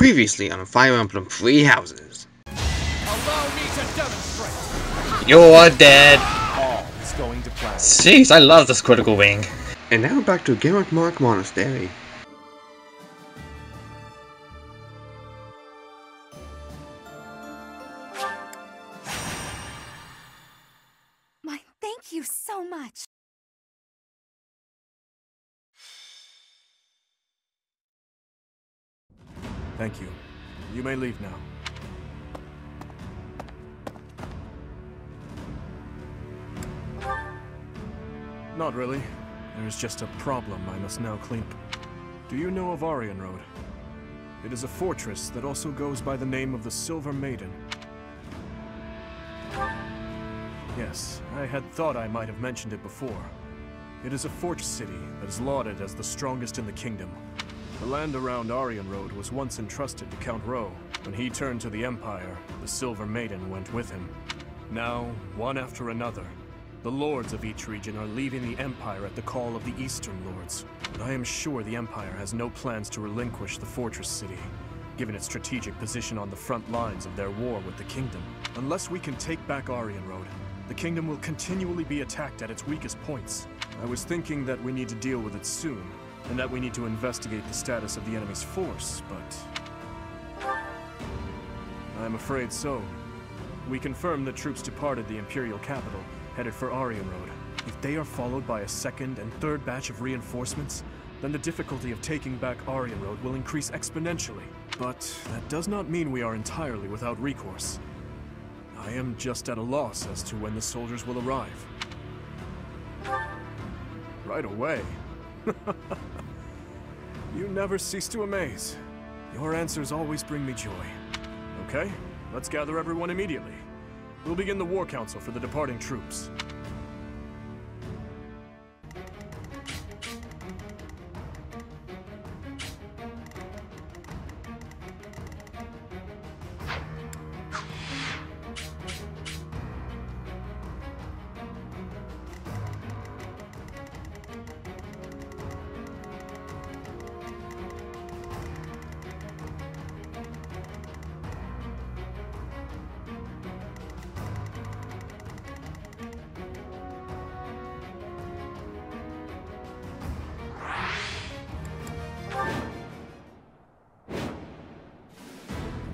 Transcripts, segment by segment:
Previously on Fire Emblem Three Houses. Allow me to demonstrate. You're dead. All is going to plan. Jeez, I love this critical wing. And now back to Garrett Mark Monastery. Why, thank you so much. Thank you. You may leave now. Not really. There's just a problem I must now clean up. Do you know of Aryan Road? It is a fortress that also goes by the name of the Silver Maiden. Yes, I had thought I might have mentioned it before. It is a fortress city that is lauded as the strongest in the kingdom. The land around Aryan Road was once entrusted to Count Rowe. When he turned to the Empire, the Silver Maiden went with him. Now, one after another, the lords of each region are leaving the Empire at the call of the Eastern Lords. But I am sure the Empire has no plans to relinquish the fortress city, given its strategic position on the front lines of their war with the kingdom. Unless we can take back Aryan Road, the kingdom will continually be attacked at its weakest points. I was thinking that we need to deal with it soon, and that we need to investigate the status of the enemy's force, but I'm afraid so. We confirmed that troops departed the Imperial capital, headed for Aryan Road. If they are followed by a second and third batch of reinforcements, then the difficulty of taking back Aryan Road will increase exponentially. But that does not mean we are entirely without recourse. I am just at a loss as to when the soldiers will arrive. Right away. You never cease to amaze. Your answers always bring me joy. Okay, let's gather everyone immediately. We'll begin the War Council for the departing troops.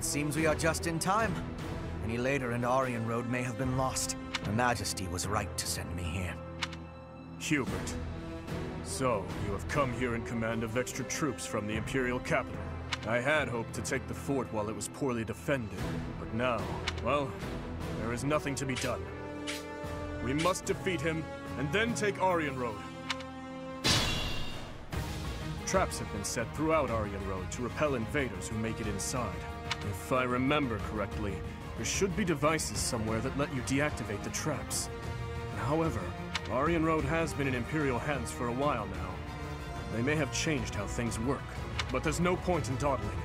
Seems we are just in time. Any later and Aryan Road may have been lost. Her Majesty was right to send me here. Hubert. So, you have come here in command of extra troops from the Imperial capital. I had hoped to take the fort while it was poorly defended, but now, well, there is nothing to be done. We must defeat him, and then take Aryan Road. Traps have been set throughout Aryan Road to repel invaders who make it inside. If I remember correctly, there should be devices somewhere that let you deactivate the traps. However, Aryan Road has been in Imperial hands for a while now. They may have changed how things work, but there's no point in dawdling.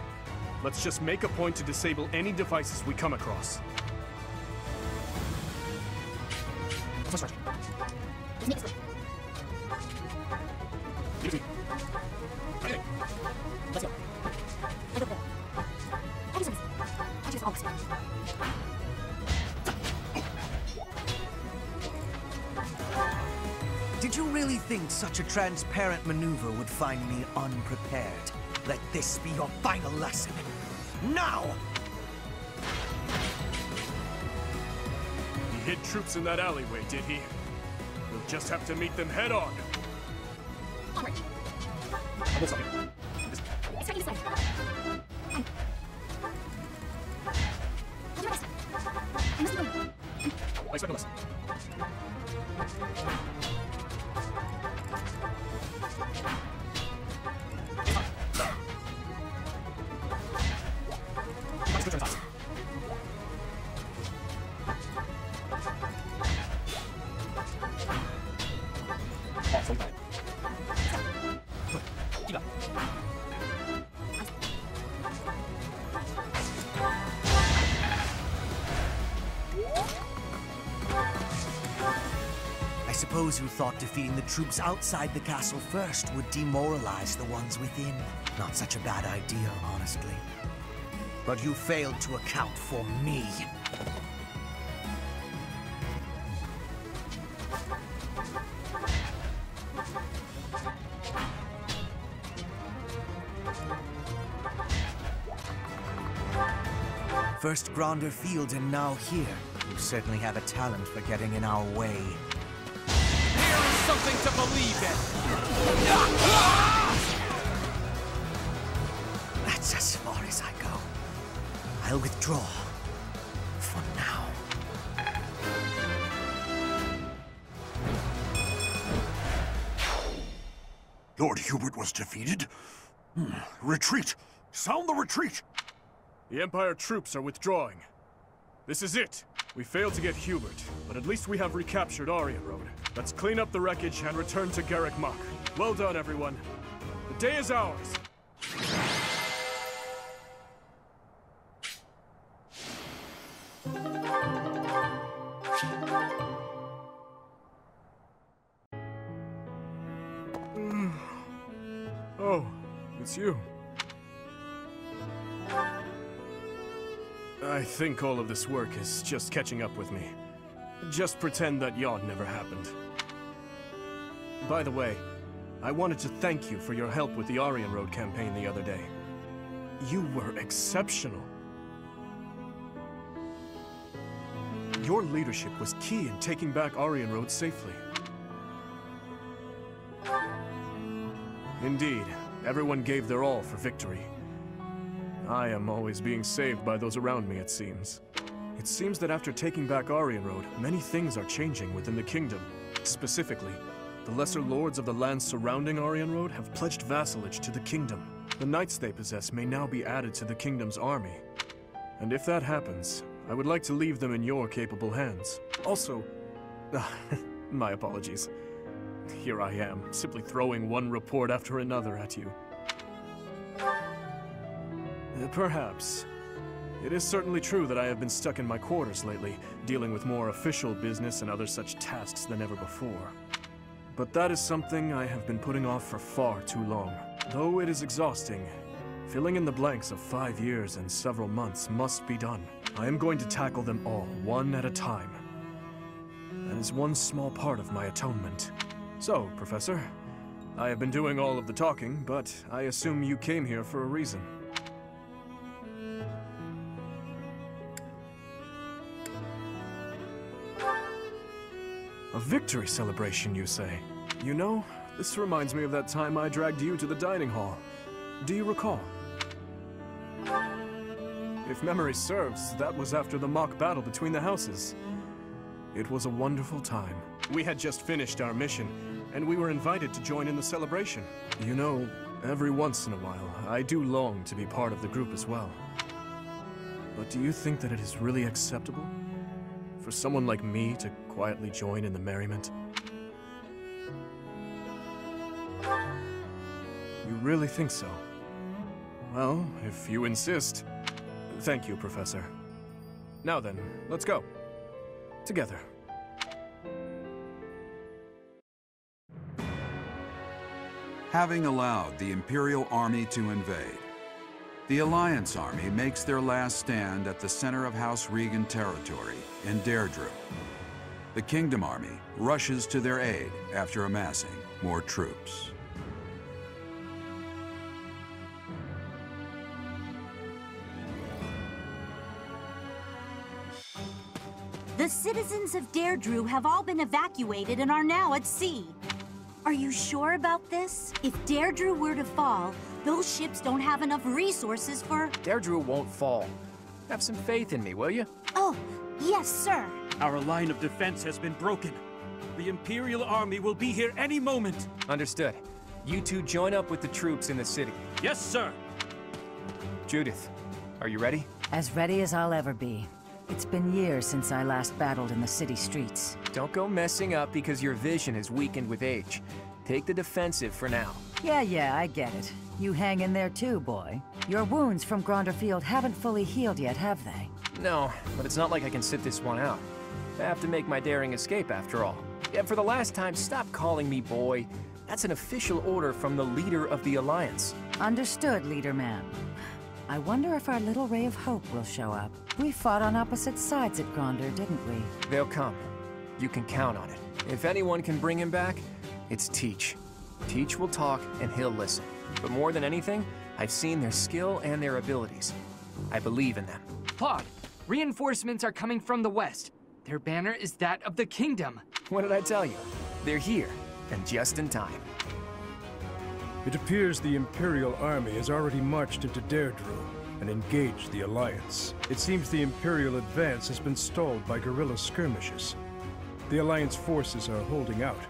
Let's just make a point to disable any devices we come across. Did you really think such a transparent maneuver would find me unprepared? Let this be your final lesson. Now! He hid troops in that alleyway, did he? We'll just have to meet them head on. Onward. It's ready this way. Hold your rest. I must be going. I expect a lesson. I suppose you thought defeating the troops outside the castle first would demoralize the ones within. Not such a bad idea, honestly. But you failed to account for me. First Gronder Field and now here. You certainly have a talent for getting in our way. Here is something to believe in! That's as far as I go. I'll withdraw. For now. Lord Hubert was defeated? Retreat! Sound the retreat! The Empire troops are withdrawing. This is it. We failed to get Hubert, but at least we have recaptured Aryan Road. Let's clean up the wreckage and return to Garrick Mach. Well done, everyone. The day is ours. Oh, it's you. I think all of this work is just catching up with me. Just pretend that yawn never happened. By the way, I wanted to thank you for your help with the Aryan Road campaign the other day. You were exceptional. Your leadership was key in taking back Aryan Road safely. Indeed, everyone gave their all for victory. I am always being saved by those around me, it seems. It seems that after taking back Aryan Road, many things are changing within the kingdom. Specifically, the lesser lords of the lands surrounding Aryan Road have pledged vassalage to the kingdom. The knights they possess may now be added to the kingdom's army. And if that happens, I would like to leave them in your capable hands. Also, my apologies. Here I am, simply throwing one report after another at you. Perhaps. It is certainly true that I have been stuck in my quarters lately, dealing with more official business and other such tasks than ever before. But that is something I have been putting off for far too long. Though it is exhausting, filling in the blanks of 5 years and several months must be done. I am going to tackle them all, one at a time. That is one small part of my atonement. So, Professor, I have been doing all of the talking, but I assume you came here for a reason. A victory celebration, you say? You know, this reminds me of that time I dragged you to the dining hall. Do you recall? If memory serves, that was after the mock battle between the houses. It was a wonderful time. We had just finished our mission, and we were invited to join in the celebration. You know, every once in a while, I do long to be part of the group as well. But do you think that it is really acceptable for someone like me to quietly join in the merriment? You really think so? Well, if you insist. Thank you, Professor. Now then, let's go. Together. Having allowed the Imperial Army to invade, the Alliance Army makes their last stand at the center of House Regan territory in Deirdre. The Kingdom Army rushes to their aid after amassing more troops. The citizens of Deirdre have all been evacuated and are now at sea. Are you sure about this? If Deirdre were to fall, those ships don't have enough resources for... Deirdre won't fall. Have some faith in me, will you? Oh, yes, sir. Our line of defense has been broken. The Imperial Army will be here any moment. Understood. You two join up with the troops in the city. Yes, sir. Judith, are you ready? As ready as I'll ever be. It's been years since I last battled in the city streets. Don't go messing up because your vision is weakened with age. Take the defensive for now. Yeah, I get it. You hang in there too, boy. Your wounds from Gronder Field haven't fully healed yet, have they? No, but it's not like I can sit this one out. I have to make my daring escape after all. Yeah, for the last time, stop calling me boy. That's an official order from the leader of the Alliance. Understood, Leader Man. I wonder if our little ray of hope will show up. We fought on opposite sides at Gronder, didn't we? They'll come. You can count on it. If anyone can bring him back, it's Teach. Teach will talk and he'll listen. But more than anything, I've seen their skill and their abilities. I believe in them. Claude, reinforcements are coming from the west. Their banner is that of the kingdom. What did I tell you? They're here, and just in time. It appears the Imperial army has already marched into Deirdre and engaged the Alliance. It seems the Imperial advance has been stalled by guerrilla skirmishes. The Alliance forces are holding out,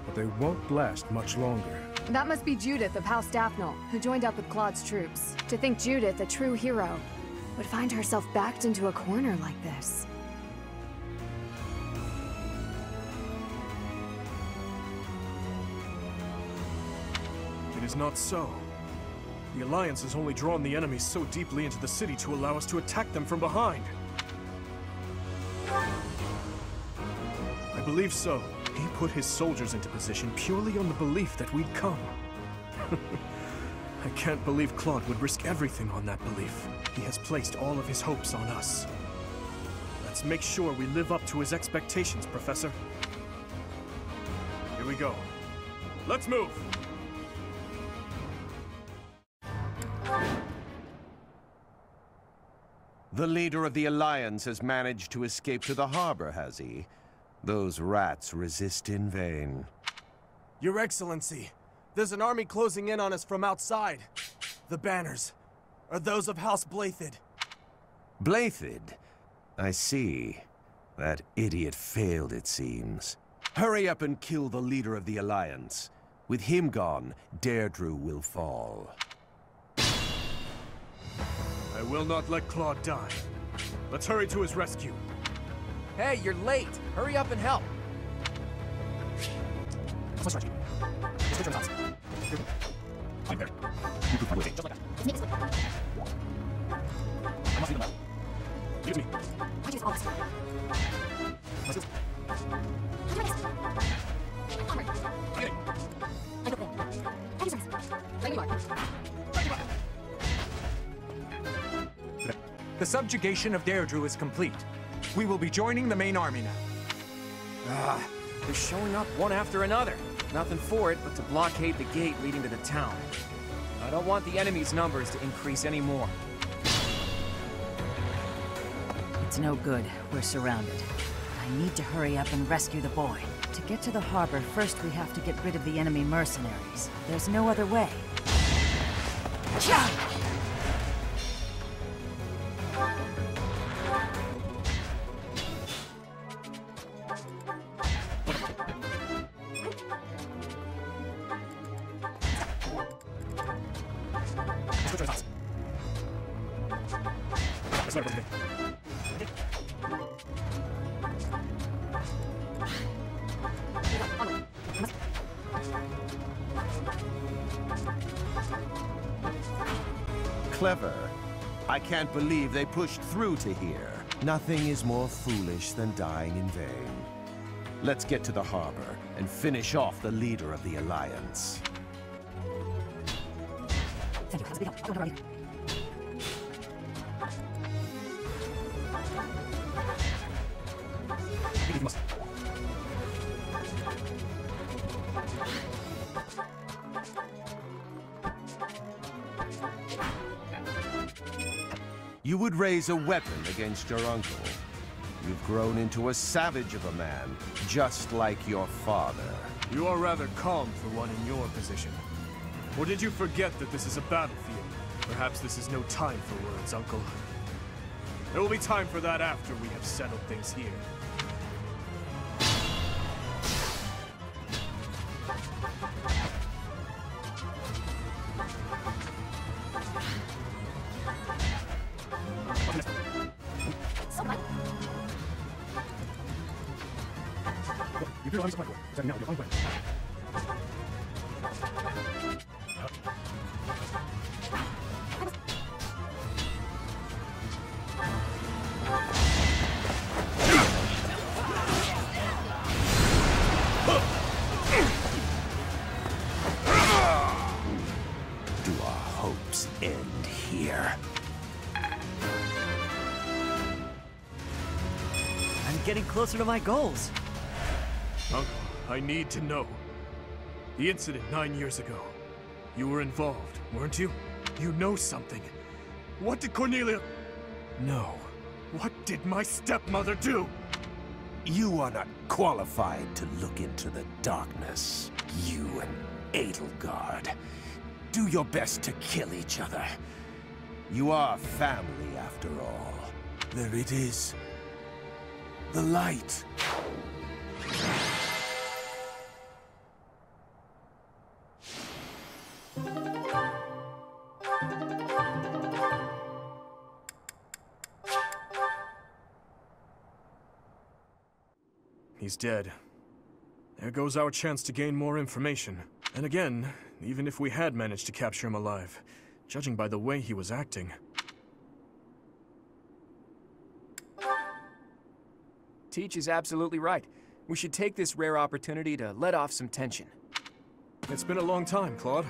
but they won't last much longer. That must be Judith of House Daphne, who joined up with Claude's troops. To think Judith, a true hero, would find herself backed into a corner like this. It is not so. The Alliance has only drawn the enemy so deeply into the city to allow us to attack them from behind. I believe so. He put his soldiers into position purely on the belief that we'd come. I can't believe Claude would risk everything on that belief. He has placed all of his hopes on us. Let's make sure we live up to his expectations, Professor. Here we go. Let's move! The leader of the Alliance has managed to escape to the harbor, has he? Those rats resist in vain. Your Excellency, there's an army closing in on us from outside. The banners are those of House Blathid. Blathid? I see. That idiot failed, it seems. Hurry up and kill the leader of the Alliance. With him gone, Deirdre will fall. I will not let Claude die. Let's hurry to his rescue. Hey, you're late. Hurry up and help. I'm there. Give me. The subjugation of Deirdre is complete. We will be joining the main army now. They're showing up one after another. Nothing for it but to blockade the gate leading to the town. I don't want the enemy's numbers to increase anymore. It's no good. We're surrounded. I need to hurry up and rescue the boy. To get to the harbor, first we have to get rid of the enemy mercenaries. There's no other way. Clever. I can't believe they pushed through to here. Nothing is more foolish than dying in vain. Let's get to the harbor and finish off the leader of the Alliance. You would raise a weapon against your uncle. You've grown into a savage of a man, just like your father. You are rather calm for one in your position. Or did you forget that this is a battlefield? Perhaps this is no time for words, Uncle. There will be time for that after we have settled things here. Do our hopes end here? I'm getting closer to my goals. Uncle, I need to know. The incident 9 years ago. You were involved, weren't you? You know something. What did Cornelia... No. What did my stepmother do? You are not qualified to look into the darkness. You and Edelgard. Do your best to kill each other. You are family, after all. There it is. The light. He's dead. There goes our chance to gain more information. And again, even if we had managed to capture him alive, judging by the way he was acting... Teach is absolutely right. We should take this rare opportunity to let off some tension. It's been a long time, Claude.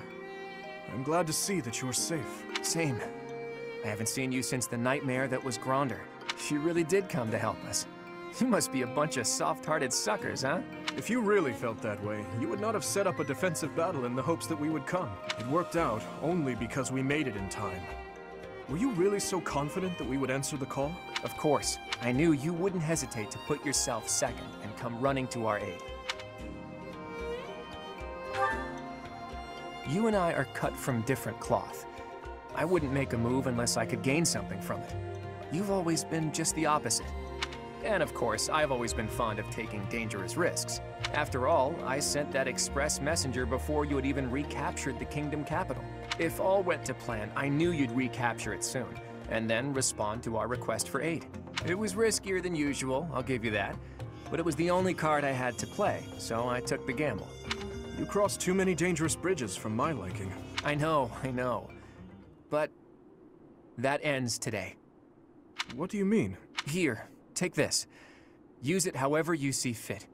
I'm glad to see that you're safe. Same. I haven't seen you since the nightmare that was Gronder. She really did come to help us. You must be a bunch of soft-hearted suckers, huh? If you really felt that way, you would not have set up a defensive battle in the hopes that we would come. It worked out only because we made it in time. Were you really so confident that we would answer the call? Of course. I knew you wouldn't hesitate to put yourself second and come running to our aid. You and I are cut from different cloth. I wouldn't make a move unless I could gain something from it. You've always been just the opposite. And of course, I've always been fond of taking dangerous risks. After all, I sent that express messenger before you had even recaptured the kingdom capital. If all went to plan, I knew you'd recapture it soon, and then respond to our request for aid. It was riskier than usual, I'll give you that, but it was the only card I had to play, so I took the gamble. You crossed too many dangerous bridges from my liking. I know. But that ends today. What do you mean? Here, take this. Use it however you see fit.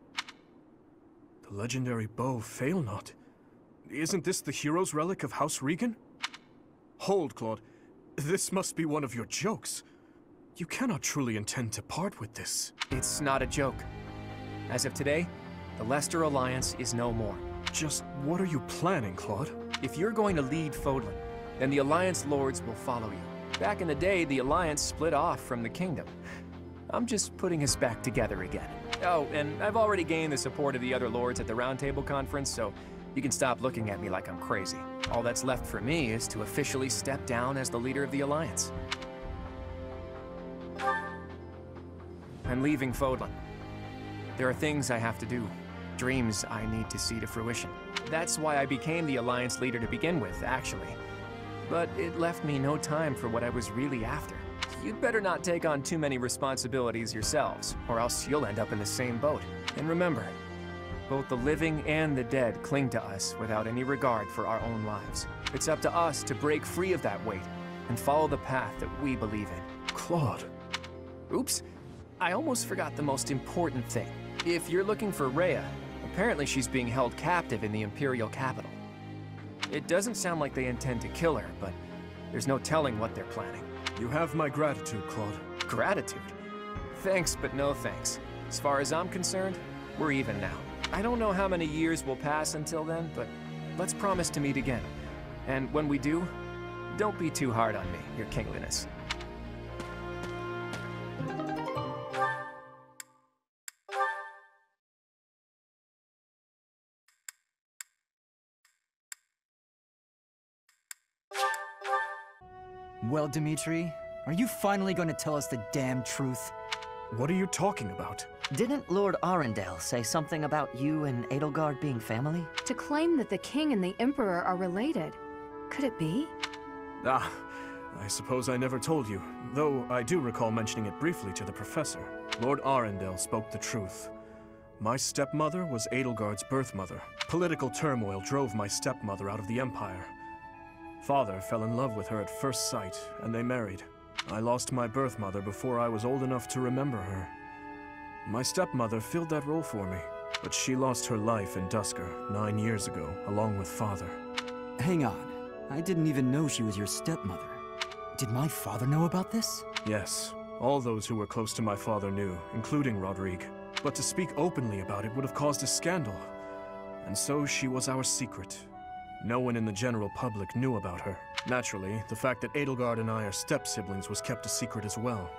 The legendary bow Failnaught. Isn't this the hero's relic of House Regan? Hold, Claude. This must be one of your jokes. You cannot truly intend to part with this. It's not a joke. As of today, the Leicester Alliance is no more. Just what are you planning, Claude? If you're going to lead Fodlan, then the Alliance Lords will follow you. Back in the day, the Alliance split off from the Kingdom. I'm just putting us back together again. Oh, and I've already gained the support of the other Lords at the Roundtable Conference, so you can stop looking at me like I'm crazy. All that's left for me is to officially step down as the leader of the Alliance. I'm leaving Fodlan. There are things I have to do, dreams I need to see to fruition. That's why I became the Alliance leader to begin with, actually. But it left me no time for what I was really after. You'd better not take on too many responsibilities yourselves, or else you'll end up in the same boat. And remember, both the living and the dead cling to us without any regard for our own lives. It's up to us to break free of that weight and follow the path that we believe in. Claude. Oops. I almost forgot the most important thing. If you're looking for Rhea, apparently she's being held captive in the Imperial capital. It doesn't sound like they intend to kill her, but there's no telling what they're planning. You have my gratitude, Claude. Gratitude? Thanks, but no thanks. As far as I'm concerned, we're even now. I don't know how many years will pass until then, but let's promise to meet again. And when we do, don't be too hard on me, Your Kingliness. Well, Dimitri, are you finally going to tell us the damn truth? What are you talking about? Didn't Lord Arundel say something about you and Edelgard being family? To claim that the king and the emperor are related. Could it be? Ah, I suppose I never told you, though I do recall mentioning it briefly to the professor. Lord Arundel spoke the truth. My stepmother was Edelgard's birth mother. Political turmoil drove my stepmother out of the Empire. Father fell in love with her at first sight, and they married. I lost my birth mother before I was old enough to remember her. My stepmother filled that role for me, but she lost her life in Duscur 9 years ago, along with Father. Hang on. I didn't even know she was your stepmother. Did my father know about this? Yes. All those who were close to my father knew, including Rodrigue. But to speak openly about it would have caused a scandal. And so she was our secret. No one in the general public knew about her. Naturally, the fact that Edelgard and I are step-siblings was kept a secret as well.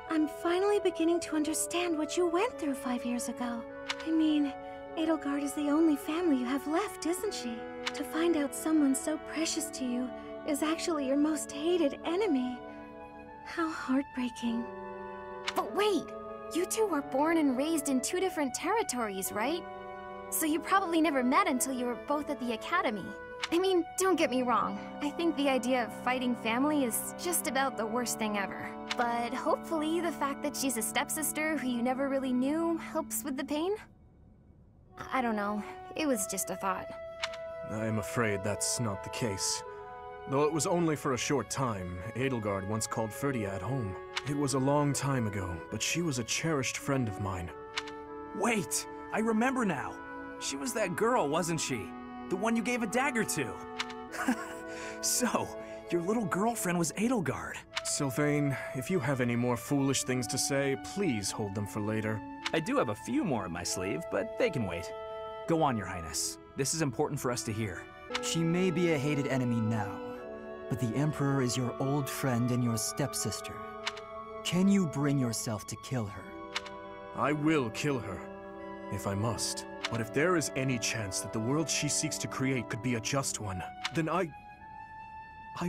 I'm finally beginning to understand what you went through 5 years ago. I mean, Edelgard is the only family you have left, isn't she? To find out someone so precious to you is actually your most hated enemy. How heartbreaking. But wait! You two were born and raised in 2 different territories, right? So you probably never met until you were both at the academy. I mean, don't get me wrong. I think the idea of fighting family is just about the worst thing ever. But hopefully the fact that she's a stepsister who you never really knew helps with the pain? I don't know. It was just a thought. I am afraid that's not the case. Though it was only for a short time, Edelgard once called Ferdiad home. It was a long time ago, but she was a cherished friend of mine. Wait! I remember now! She was that girl, wasn't she? The one you gave a dagger to. So, your little girlfriend was Edelgard. Sylvain, if you have any more foolish things to say, please hold them for later. I do have a few more in my sleeve, but they can wait. Go on, Your Highness. This is important for us to hear. She may be a hated enemy now, but the Emperor is your old friend and your stepsister. Can you bring yourself to kill her? I will kill her, if I must. But if there is any chance that the world she seeks to create could be a just one, then I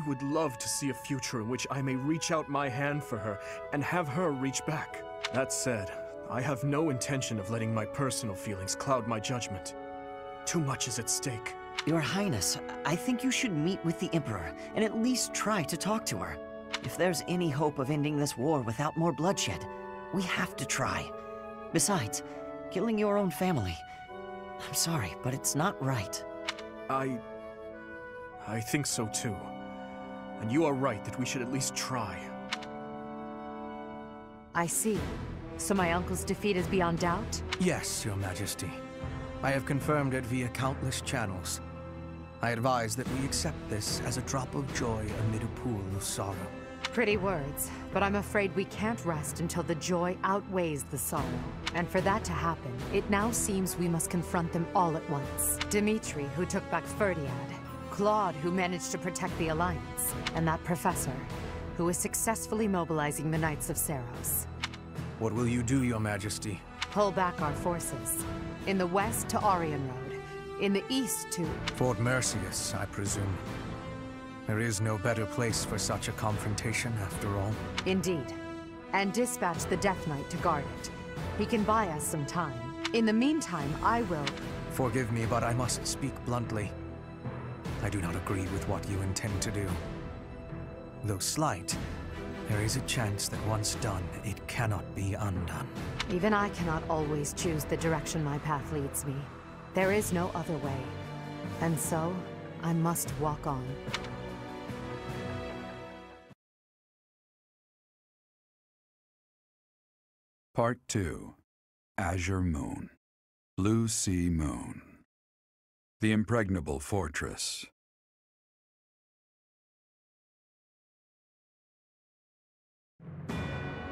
would love to see a future in which I may reach out my hand for her and have her reach back. That said, I have no intention of letting my personal feelings cloud my judgment. Too much is at stake. Your Highness, I think you should meet with the Emperor and at least try to talk to her. If there's any hope of ending this war without more bloodshed, we have to try. Besides, killing your own family, I'm sorry, but it's not right. I think so too. And you are right that we should at least try. I see. So my uncle's defeat is beyond doubt? Yes, Your Majesty. I have confirmed it via countless channels. I advise that we accept this as a drop of joy amid a pool of sorrow. Pretty words, but I'm afraid we can't rest until the joy outweighs the sorrow. And for that to happen, it now seems we must confront them all at once. Dimitri, who took back Ferdiad, Claude, who managed to protect the Alliance, and that professor, who is successfully mobilizing the Knights of Seiros. What will you do, Your Majesty? Pull back our forces. In the west to Arian Road. In the east to... Fort Mercius, I presume. There is no better place for such a confrontation, after all. Indeed. And dispatch the Death Knight to guard it. He can buy us some time. In the meantime, I will... Forgive me, but I must speak bluntly. I do not agree with what you intend to do. Though slight, there is a chance that once done, it cannot be undone. Even I cannot always choose the direction my path leads me. There is no other way. And so, I must walk on. Part 2. Azure Moon. Blue Sea Moon. The Impregnable Fortress.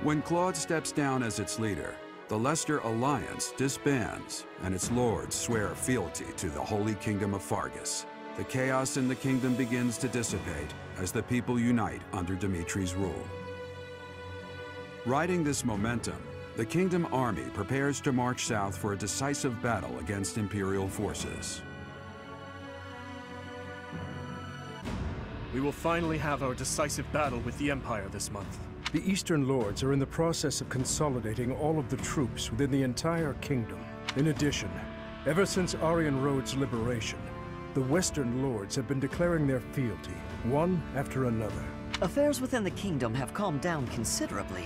When Claude steps down as its leader, the Leicester Alliance disbands, and its lords swear fealty to the Holy Kingdom of Fargus. The chaos in the kingdom begins to dissipate as the people unite under Dimitri's rule. Riding this momentum, the Kingdom Army prepares to march south for a decisive battle against Imperial forces. We will finally have our decisive battle with the Empire this month. The Eastern Lords are in the process of consolidating all of the troops within the entire kingdom. In addition, ever since Arian Road's liberation, the Western Lords have been declaring their fealty, one after another. Affairs within the kingdom have calmed down considerably,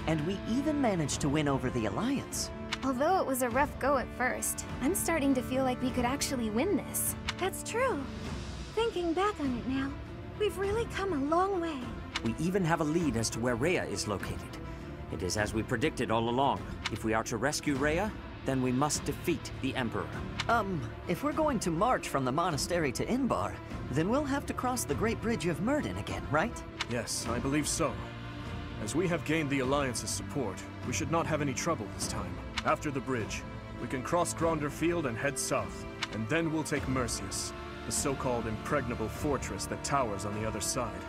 and we even managed to win over the Alliance. Although it was a rough go at first, I'm starting to feel like we could actually win this. That's true. Thinking back on it now, we've really come a long way. We even have a lead as to where Rhea is located. It is as we predicted all along. If we are to rescue Rhea, then we must defeat the Emperor. If we're going to march from the monastery to Inbar, then we'll have to cross the Great Bridge of Myrden again, right? Yes, I believe so. As we have gained the Alliance's support, we should not have any trouble this time. After the bridge, we can cross Gronder Field and head south, and then we'll take Mercius, the so-called impregnable fortress that towers on the other side.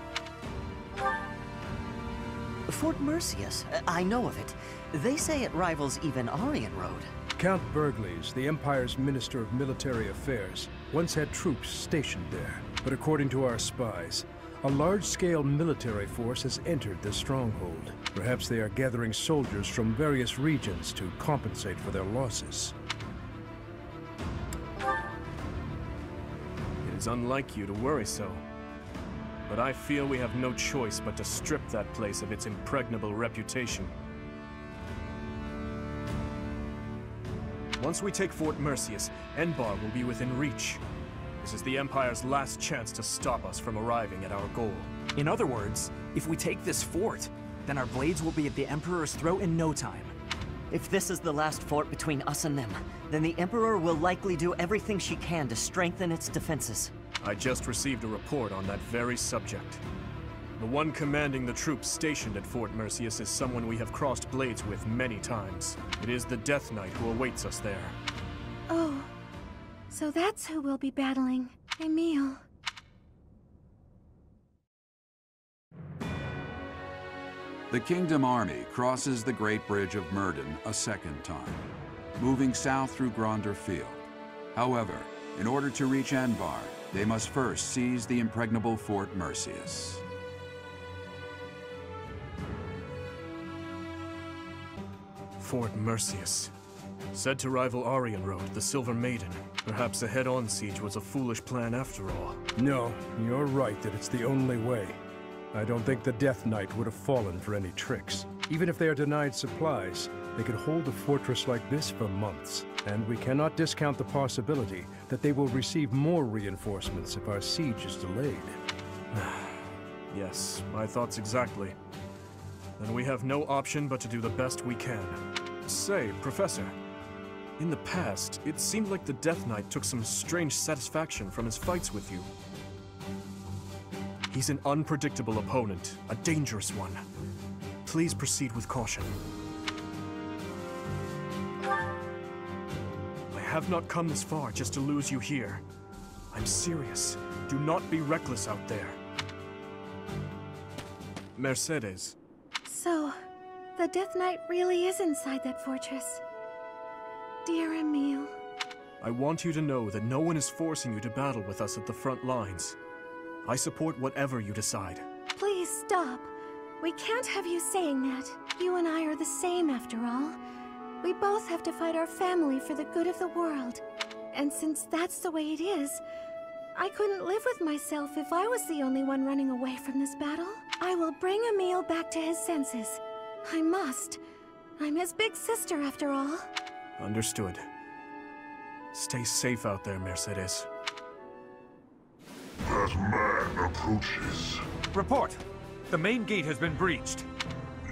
Fort Mercius, I know of it. They say it rivals even Aryan Road. Count Burgleys, the Empire's Minister of Military Affairs, once had troops stationed there. But according to our spies, a large-scale military force has entered the stronghold. Perhaps they are gathering soldiers from various regions to compensate for their losses. It is unlike you to worry so. But I feel we have no choice but to strip that place of its impregnable reputation. Once we take Fort Mercius, Enbar will be within reach. This is the Empire's last chance to stop us from arriving at our goal. In other words, if we take this fort, then our blades will be at the Emperor's throat in no time. If this is the last fort between us and them, then the Emperor will likely do everything she can to strengthen its defenses. I just received a report on that very subject. The one commanding the troops stationed at Fort Mercius is someone we have crossed blades with many times. It is the Death Knight who awaits us there. Oh, so that's who we'll be battling. Emil. The Kingdom Army crosses the Great Bridge of Myrden a second time, moving south through Gronder Field. However, in order to reach Enbar, they must first seize the impregnable Fort Mercius. Fort Mercius. Said to rival Aryan Road, the Silver Maiden. Perhaps a head-on siege was a foolish plan after all. No, you're right that it's the only way. I don't think the Death Knight would have fallen for any tricks. Even if they are denied supplies, they could hold a fortress like this for months. And we cannot discount the possibility that they will receive more reinforcements if our siege is delayed. Yes, my thoughts exactly. Then we have no option but to do the best we can. Say, Professor, in the past, it seemed like the Death Knight took some strange satisfaction from his fights with you. He's an unpredictable opponent, a dangerous one. Please proceed with caution. I have not come this far just to lose you here. I'm serious. Do not be reckless out there. Mercedes. So, the Death Knight really is inside that fortress. Dear Emil. I want you to know that no one is forcing you to battle with us at the front lines. I support whatever you decide. Please stop. We can't have you saying that. You and I are the same after all. We both have to fight our family for the good of the world. And since that's the way it is, I couldn't live with myself if I was the only one running away from this battle. I will bring Emil back to his senses. I must. I'm his big sister after all. Understood. Stay safe out there, Mercedes. That man approaches. Report! The main gate has been breached.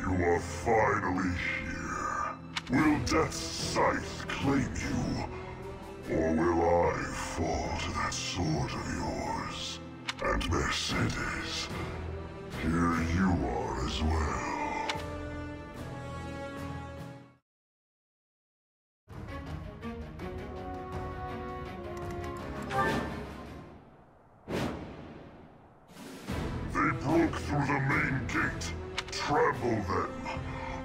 You are finally here. Will Death's scythe claim you? Or will I fall to that sword of yours? And Mercedes, here you are as well. They broke through the main gate. Trample them.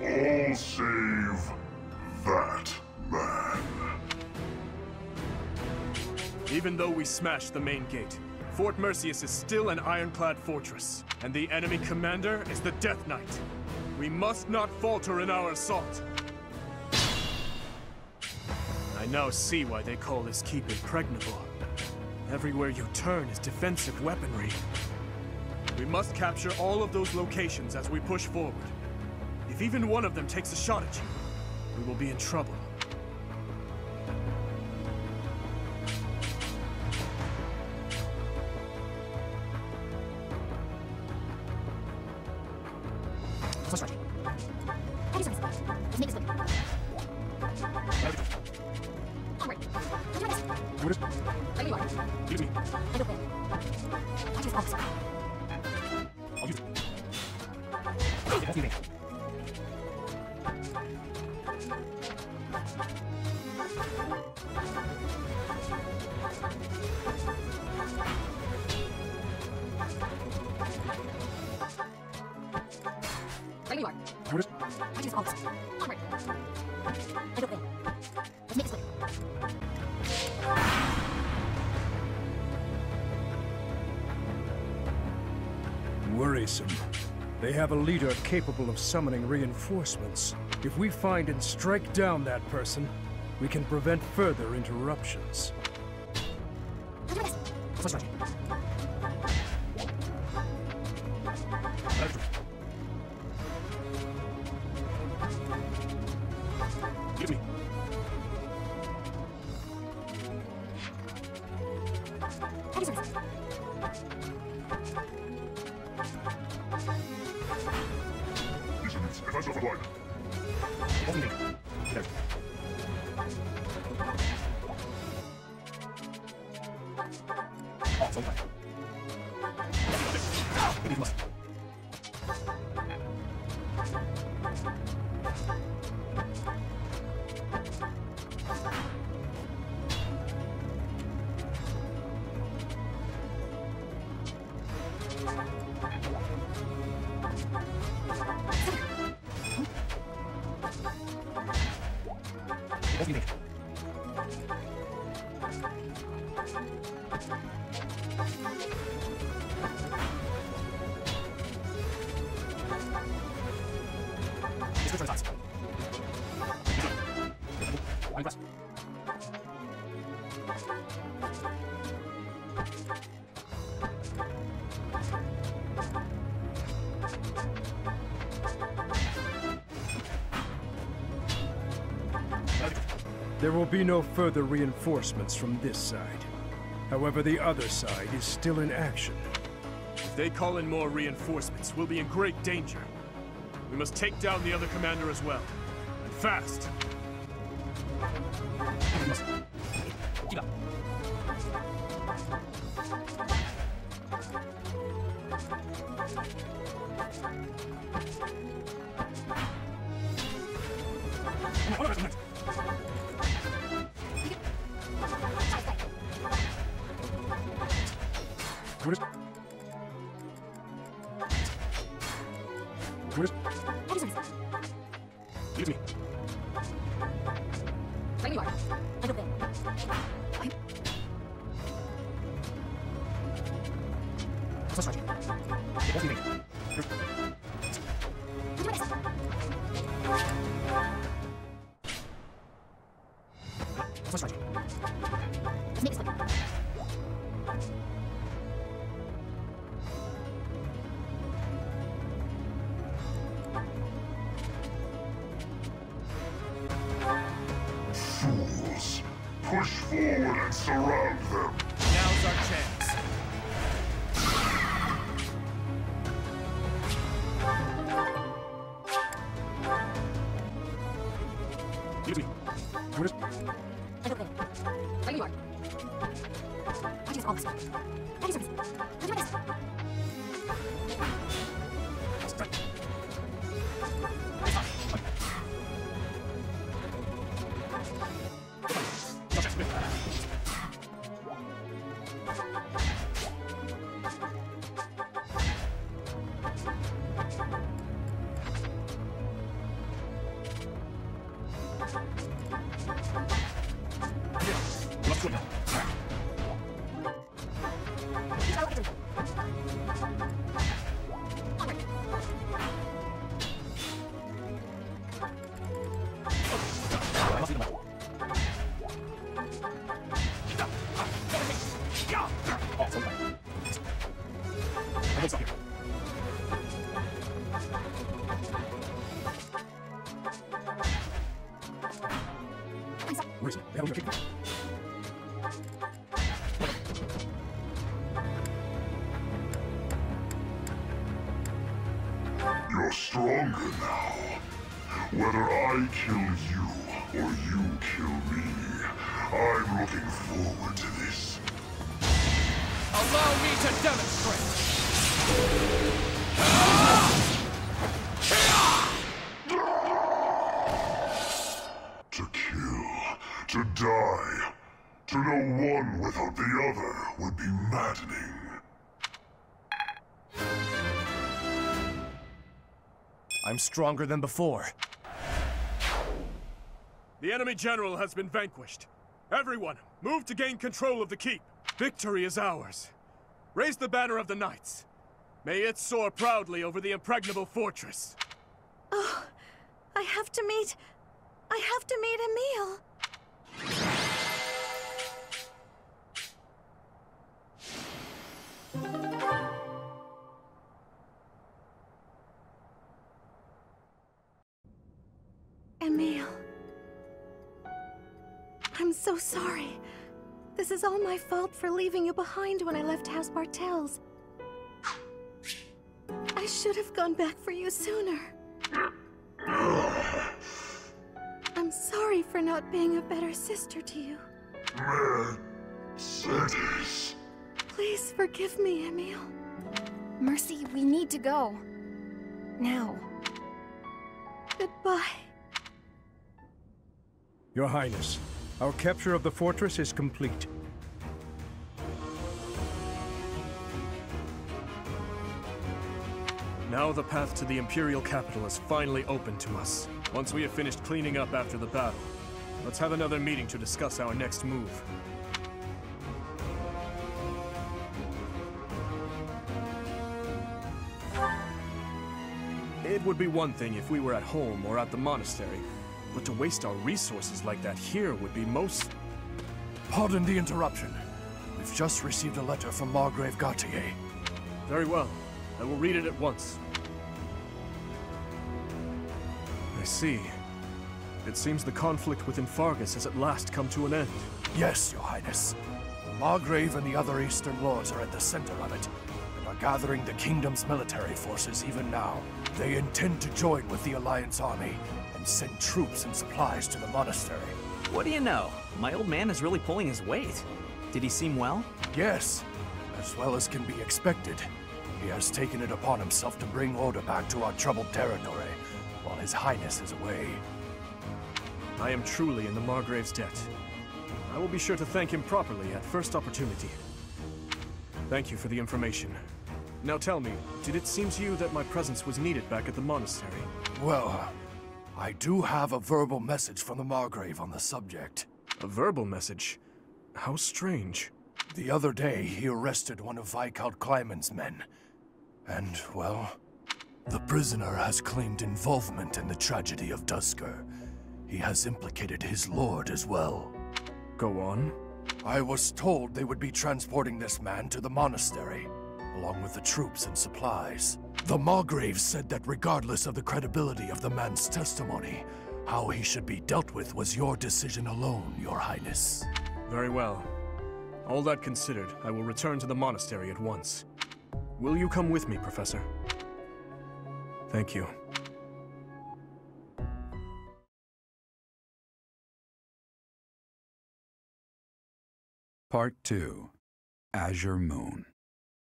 All save that man. Even though we smashed the main gate, Fort Mercius is still an ironclad fortress, and the enemy commander is the Death Knight. We must not falter in our assault. I now see why they call this keep impregnable. Everywhere you turn is defensive weaponry. We must capture all of those locations as we push forward. If even one of them takes a shot at you, we will be in trouble. I'll use it. Right you are. I just always. Onward. I don't win. Let's make this quick. Worrisome. They have a leader capable of summoning reinforcements. If we find and strike down that person, we can prevent further interruptions. There will be no further reinforcements from this side. However, the other side is still in action. If they call in more reinforcements, we'll be in great danger. We must take down the other commander as well. And fast! Fools! Push forward and surround them! Now's our chance. I don't win. Right you are. I just always. I deserve this. I do my best. You're stronger now. Whether I kill you or you kill me, I'm looking forward to this. Allow me to demonstrate! To kill, to die, to know one without the other would be maddening. I I'm stronger than before. The enemy general has been vanquished. Everyone, move to gain control of the keep. Victory is ours. Raise the banner of the knights. May it soar proudly over the impregnable fortress. Oh, I have to meet Emil. Emil. I'm so sorry. This is all my fault for leaving you behind when I left House Bartels. I should have gone back for you sooner. I'm sorry for not being a better sister to you. Mercedes. Please forgive me, Emil. Mercy, we need to go. Now. Goodbye. Your Highness, our capture of the fortress is complete. Now the path to the Imperial capital is finally open to us. Once we have finished cleaning up after the battle, let's have another meeting to discuss our next move. It would be one thing if we were at home or at the monastery, but to waste our resources like that here would be most... Pardon the interruption. We've just received a letter from Margrave Gautier. Very well. I will read it at once. I see. It seems the conflict within Fargus has at last come to an end. Yes, Your Highness. Margrave and the other Eastern Lords are at the center of it, and are gathering the Kingdom's military forces even now. They intend to join with the Alliance army, and send troops and supplies to the monastery. What do you know? My old man is really pulling his weight. Did he seem well? Yes, as well as can be expected. He has taken it upon himself to bring order back to our troubled territory, while His Highness is away. I am truly in the Margrave's debt. I will be sure to thank him properly at first opportunity. Thank you for the information. Now tell me, did it seem to you that my presence was needed back at the monastery? Well, I do have a verbal message from the Margrave on the subject. A verbal message? How strange. The other day, he arrested one of Viscount Kleiman's men. And, well, the prisoner has claimed involvement in the tragedy of Dusker. He has implicated his lord as well. Go on. I was told they would be transporting this man to the monastery, along with the troops and supplies. The Margrave said that regardless of the credibility of the man's testimony, how he should be dealt with was your decision alone, Your Highness. Very well. All that considered, I will return to the monastery at once. Will you come with me, Professor? Thank you. Part 2. Azure Moon.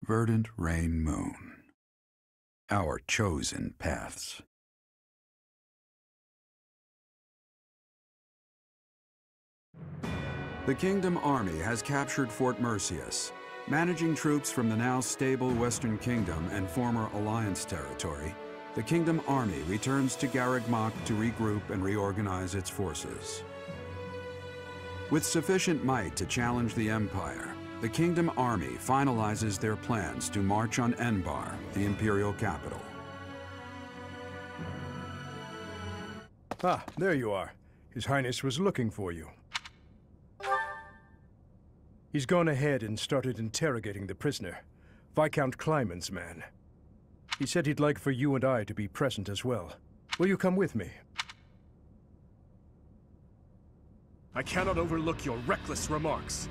Verdant Rain Moon. Our chosen paths. The Kingdom Army has captured Fort Mercius. Managing troops from the now stable Western Kingdom and former Alliance territory, the Kingdom Army returns to Garreg Mach to regroup and reorganize its forces. With sufficient might to challenge the Empire, the Kingdom Army finalizes their plans to march on Enbar, the Imperial capital. Ah, there you are. His Highness was looking for you. He's gone ahead and started interrogating the prisoner, Viscount Kleiman's man. He said he'd like for you and I to be present as well. Will you come with me? I cannot overlook your reckless remarks.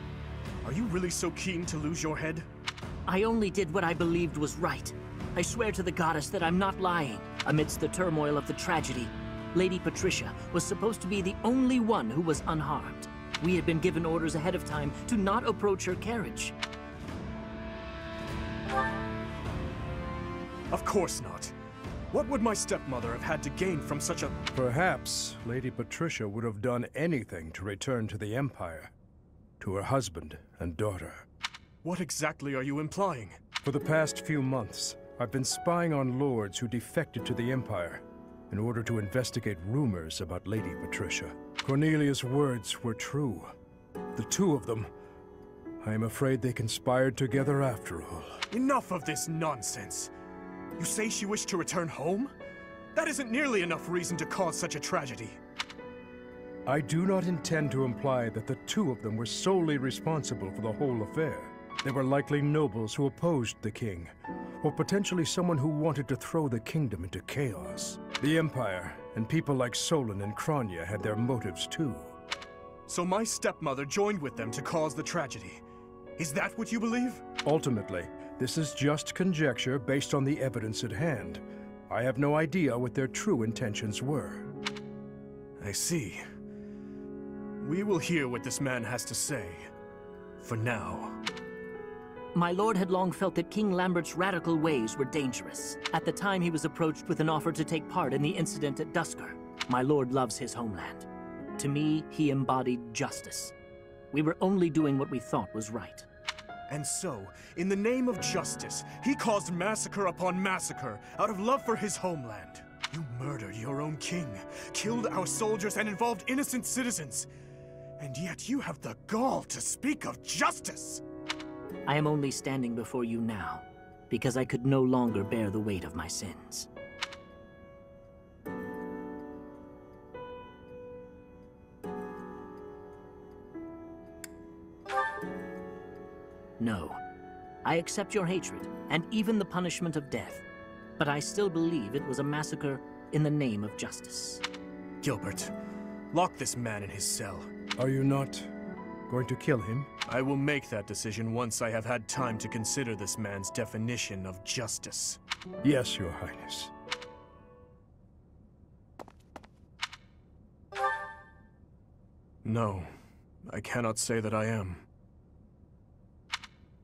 Are you really so keen to lose your head? I only did what I believed was right. I swear to the goddess that I'm not lying. Amidst the turmoil of the tragedy, Lady Patricia was supposed to be the only one who was unharmed. We had been given orders ahead of time to not approach her carriage. Of course not. What would my stepmother have had to gain from such a... Perhaps Lady Patricia would have done anything to return to the Empire, to her husband and daughter. What exactly are you implying? For the past few months, I've been spying on lords who defected to the Empire in order to investigate rumors about Lady Patricia. Cornelia's words were true. The two of them, I am afraid they conspired together after all. Enough of this nonsense! You say she wished to return home? That isn't nearly enough reason to cause such a tragedy. I do not intend to imply that the two of them were solely responsible for the whole affair. They were likely nobles who opposed the king, or potentially someone who wanted to throw the kingdom into chaos. The Empire and people like Solon and Kranya had their motives too. So my stepmother joined with them to cause the tragedy. Is that what you believe? Ultimately, this is just conjecture based on the evidence at hand. I have no idea what their true intentions were. I see. We will hear what this man has to say. For now. My lord had long felt that King Lambert's radical ways were dangerous. At the time, he was approached with an offer to take part in the incident at Dusker. My lord loves his homeland. To me, he embodied justice. We were only doing what we thought was right. And so, in the name of justice, he caused massacre upon massacre out of love for his homeland. You murdered your own king, killed our soldiers, and involved innocent citizens. And yet you have the gall to speak of justice! I am only standing before you now, because I could no longer bear the weight of my sins. No. I accept your hatred, and even the punishment of death. But I still believe it was a massacre in the name of justice. Gilbert, lock this man in his cell. Are you not going to kill him? I will make that decision once I have had time to consider this man's definition of justice. Yes, Your Highness. No, I cannot say that I am.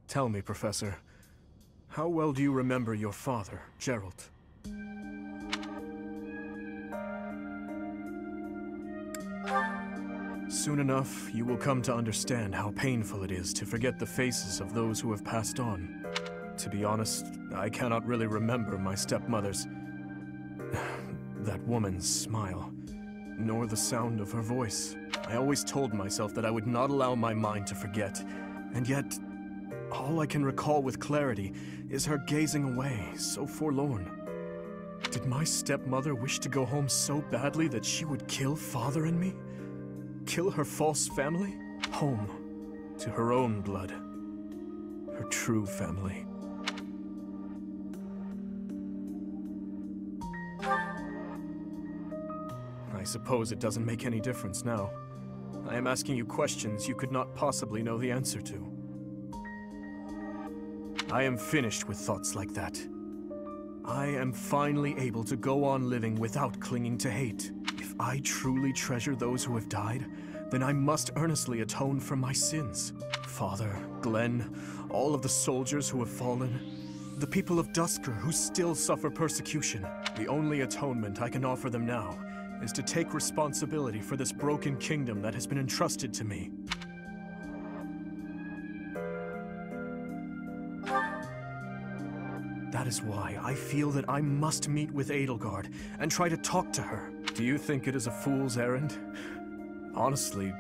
Tell me, Professor, how well do you remember your father, Gerald? Soon enough, you will come to understand how painful it is to forget the faces of those who have passed on. To be honest, I cannot really remember my stepmother's... that woman's smile, nor the sound of her voice. I always told myself that I would not allow my mind to forget, and yet, all I can recall with clarity is her gazing away, so forlorn. Did my stepmother wish to go home so badly that she would kill Father and me? Kill her false family? Home to her own blood. Her true family. I suppose it doesn't make any difference now. I am asking you questions you could not possibly know the answer to. I am finished with thoughts like that. I am finally able to go on living without clinging to hate. If I truly treasure those who have died, then I must earnestly atone for my sins. Father, Glenn, all of the soldiers who have fallen, the people of Dusker who still suffer persecution. The only atonement I can offer them now is to take responsibility for this broken kingdom that has been entrusted to me. That is why I feel that I must meet with Edelgard and try to talk to her. Do you think it is a fool's errand? Honestly,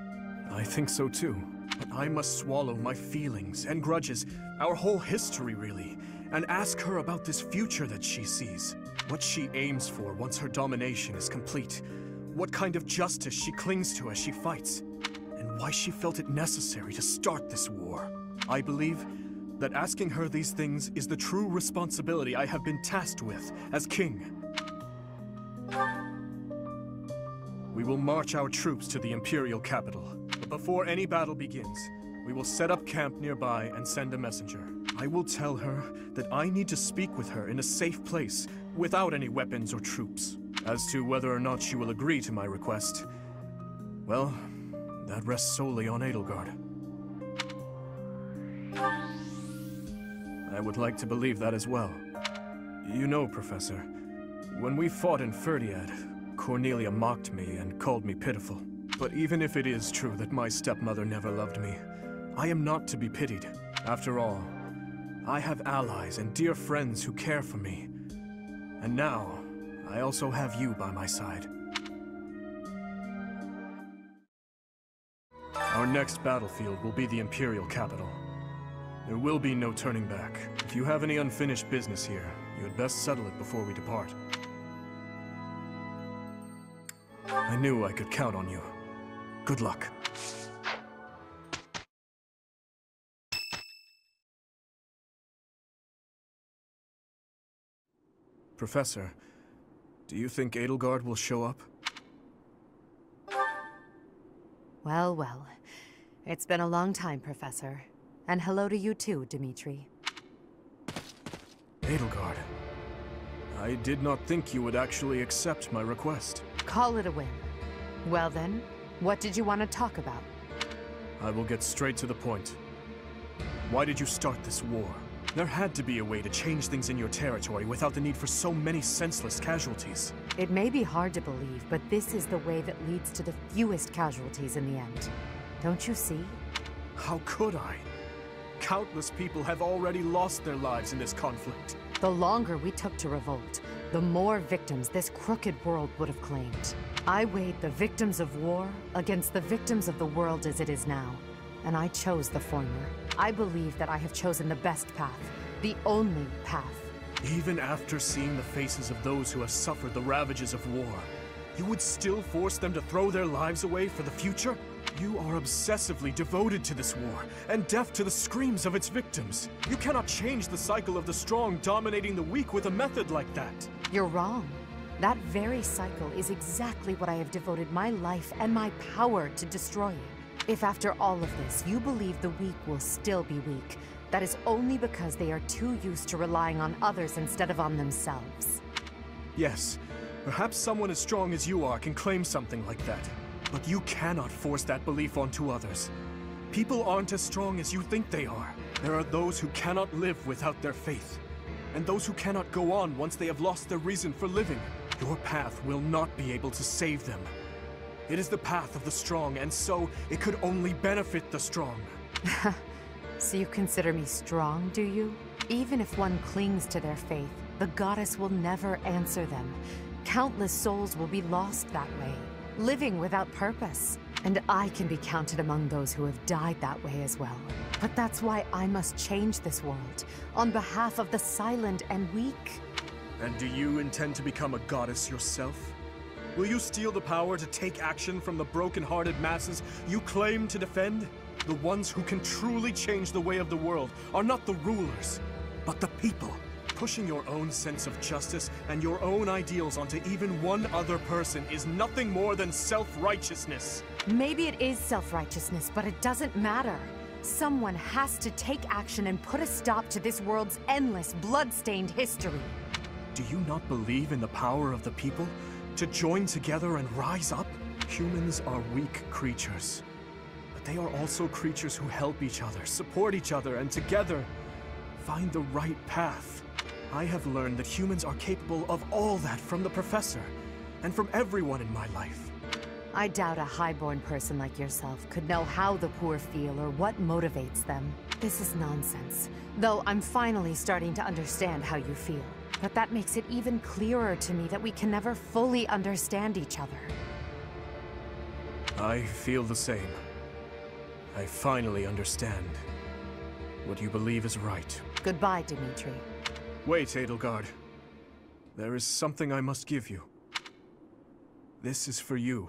I think so too. But I must swallow my feelings and grudges, our whole history really, and ask her about this future that she sees. What she aims for once her domination is complete. What kind of justice she clings to as she fights. And why she felt it necessary to start this war. I believe that asking her these things is the true responsibility I have been tasked with as king. We will march our troops to the Imperial capital. But before any battle begins, we will set up camp nearby and send a messenger. I will tell her that I need to speak with her in a safe place, without any weapons or troops. As to whether or not she will agree to my request, well, that rests solely on Edelgard. I would like to believe that as well. You know, Professor, when we fought in Ferdiad, Cornelia mocked me and called me pitiful. But even if it is true that my stepmother never loved me, I am not to be pitied. After all, I have allies and dear friends who care for me. And now, I also have you by my side. Our next battlefield will be the Imperial capital. There will be no turning back. If you have any unfinished business here, you had best settle it before we depart. I knew I could count on you. Good luck. Professor, do you think Edelgard will show up? Well, well. It's been a long time, Professor. And hello to you too, Dimitri. Edelgard. I did not think you would actually accept my request. Call it a win. Well then, what did you want to talk about? I will get straight to the point. Why did you start this war? There had to be a way to change things in your territory without the need for so many senseless casualties. It may be hard to believe, but this is the way that leads to the fewest casualties in the end. Don't you see? How could I? Countless people have already lost their lives in this conflict. The longer we took to revolt, the more victims this crooked world would have claimed. I weighed the victims of war against the victims of the world as it is now, and I chose the former. I believe that I have chosen the best path, the only path. Even after seeing the faces of those who have suffered the ravages of war, you would still force them to throw their lives away for the future? You are obsessively devoted to this war, and deaf to the screams of its victims. You cannot change the cycle of the strong dominating the weak with a method like that. You're wrong. That very cycle is exactly what I have devoted my life and my power to destroying. If after all of this, you believe the weak will still be weak, that is only because they are too used to relying on others instead of on themselves. Yes, perhaps someone as strong as you are can claim something like that. But you cannot force that belief onto others. People aren't as strong as you think they are. There are those who cannot live without their faith, and those who cannot go on once they have lost their reason for living. Your path will not be able to save them. It is the path of the strong, and so it could only benefit the strong. So you consider me strong, do you? Even if one clings to their faith, the goddess will never answer them. Countless souls will be lost that way, living without purpose. And I can be counted among those who have died that way as well. But that's why I must change this world, on behalf of the silent and weak. And do you intend to become a goddess yourself? Will you steal the power to take action from the broken-hearted masses you claim to defend? The ones who can truly change the way of the world are not the rulers, but the people. Pushing your own sense of justice and your own ideals onto even one other person is nothing more than self-righteousness. Maybe it is self-righteousness, but it doesn't matter. Someone has to take action and put a stop to this world's endless, blood-stained history. Do you not believe in the power of the people? To join together and rise up? Humans are weak creatures. But they are also creatures who help each other, support each other, and together find the right path. I have learned that humans are capable of all that from the Professor, and from everyone in my life. I doubt a highborn person like yourself could know how the poor feel or what motivates them. This is nonsense, though I'm finally starting to understand how you feel. But that makes it even clearer to me that we can never fully understand each other. I feel the same. I finally understand what you believe is right. Goodbye, Dimitri. Wait, Edelgard. There is something I must give you. This is for you.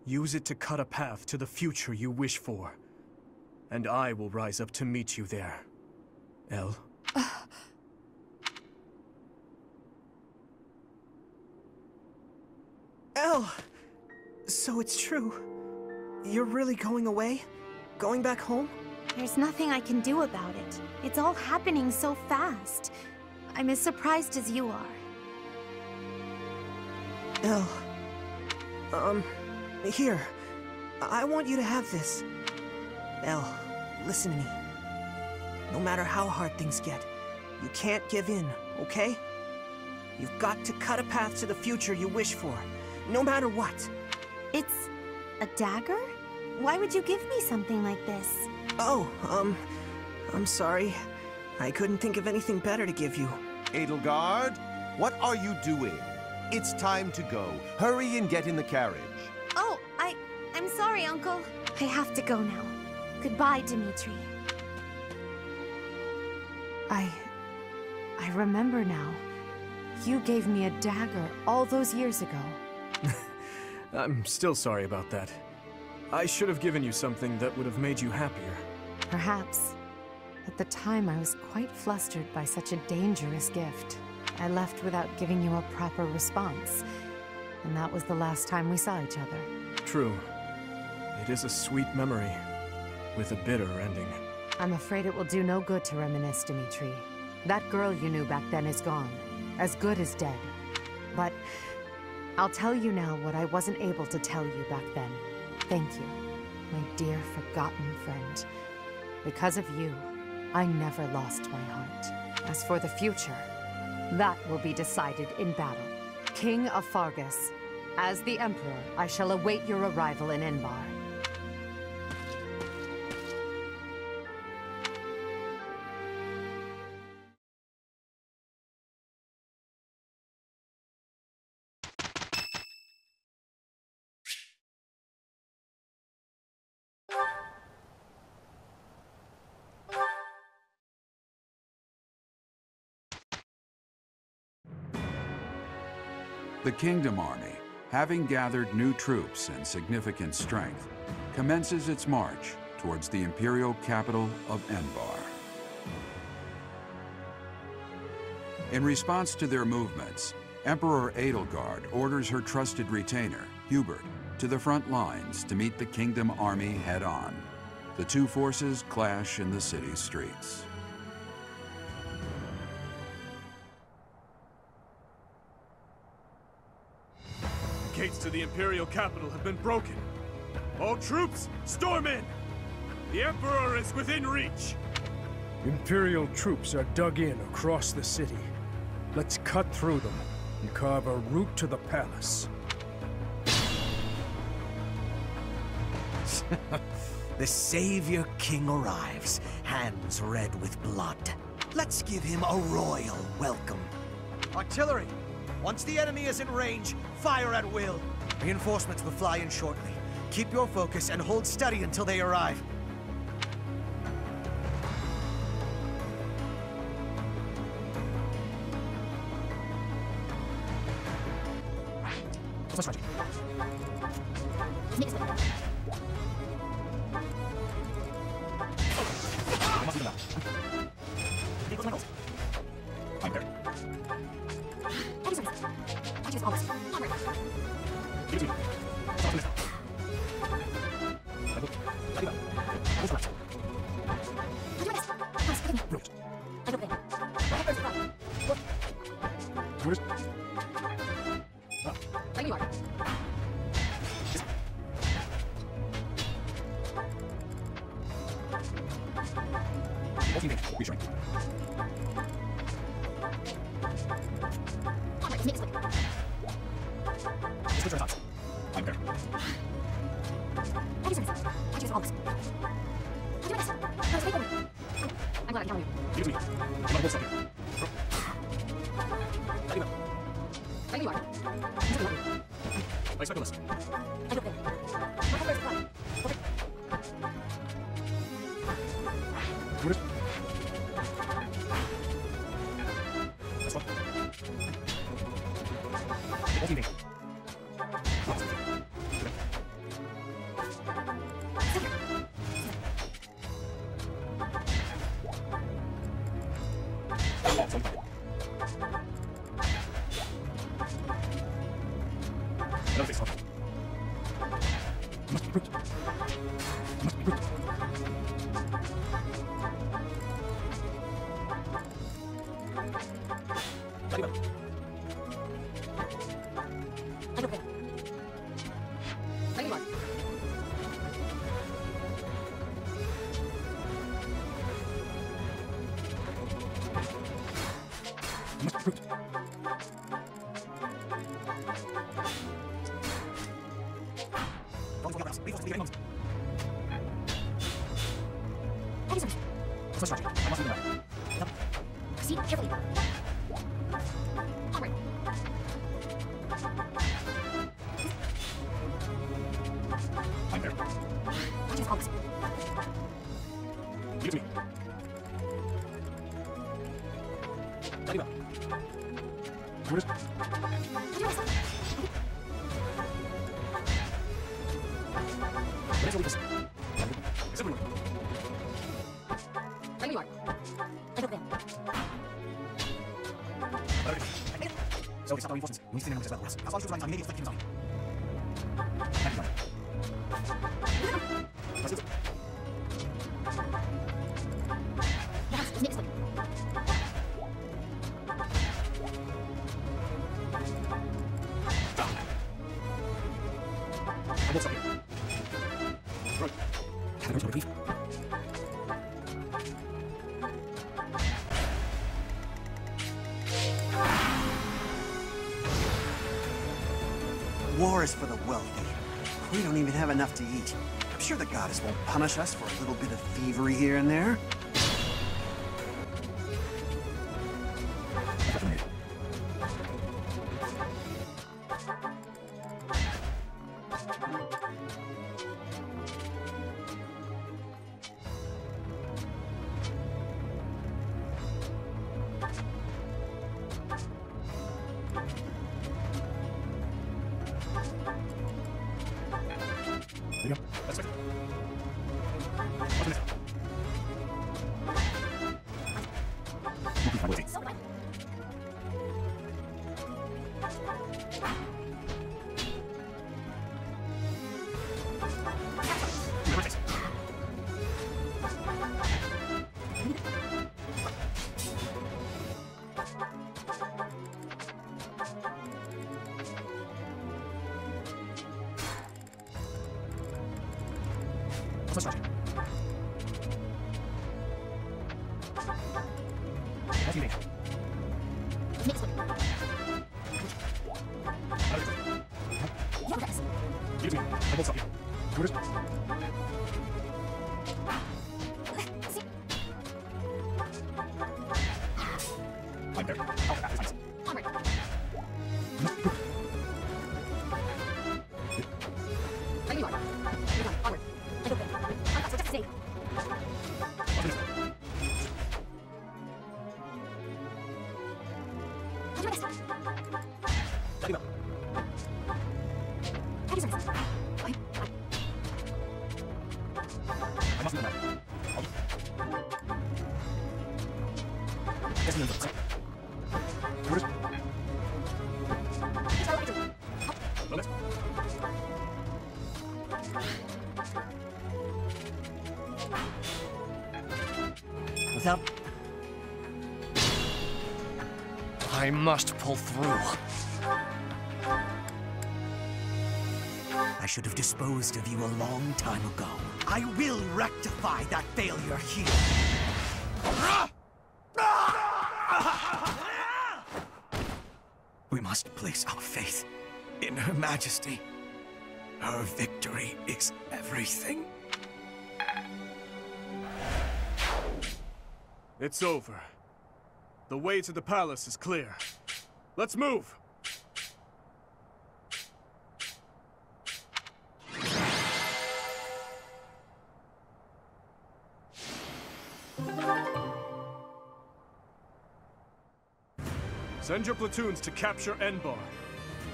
Use it to cut a path to the future you wish for. And I will rise up to meet you there. Elle? Elle! So it's true. You're really going away? Going back home? There's nothing I can do about it. It's all happening so fast. I'm as surprised as you are. Elle. Here. I want you to have this. Elle, listen to me. No matter how hard things get, you can't give in, okay? You've got to cut a path to the future you wish for, no matter what. It's a dagger? Why would you give me something like this? Oh, I'm sorry. I couldn't think of anything better to give you. Edelgard, What are you doing? It's time to go. Hurry and get in the carriage. Oh, I'm sorry, Uncle. I have to go now. Goodbye, Dimitri. I remember now. You gave me a dagger all those years ago. I'm still sorry about that. I should have given you something that would have made you happier. Perhaps. At the time, I was quite flustered by such a dangerous gift. I left without giving you a proper response. And that was the last time we saw each other. True. It is a sweet memory, with a bitter ending. I'm afraid it will do no good to reminisce, Dimitri. That girl you knew back then is gone. As good as dead. But I'll tell you now what I wasn't able to tell you back then. Thank you, my dear forgotten friend. Because of you, I never lost my heart. As for the future, that will be decided in battle. King of Fargus, as the Emperor, I shall await your arrival in Enbar. The Kingdom Army, having gathered new troops and significant strength, commences its march towards the imperial capital of Enbar. In response to their movements, Emperor Edelgard orders her trusted retainer, Hubert, to the front lines to meet the Kingdom Army head-on. The two forces clash in the city's streets. The gates to the Imperial capital have been broken. All troops, storm in! The Emperor is within reach! Imperial troops are dug in across the city. Let's cut through them and carve a route to the palace. The Savior King arrives, hands red with blood. Let's give him a royal welcome. Artillery! Once the enemy is in range, fire at will. Reinforcements will fly in shortly. Keep your focus and hold steady until they arrive. Proceed carefully. Onward. Give me. War is for the wealthy. We don't even have enough to eat. I'm sure the goddess won't punish us for a little bit of thievery here and there. Without... I must pull through. I should have disposed of you a long time ago. I will rectify that failure here. We must place our faith in Her Majesty. Her victory is everything. It's over. The way to the palace is clear. Let's move! Send your platoons to capture Enbar.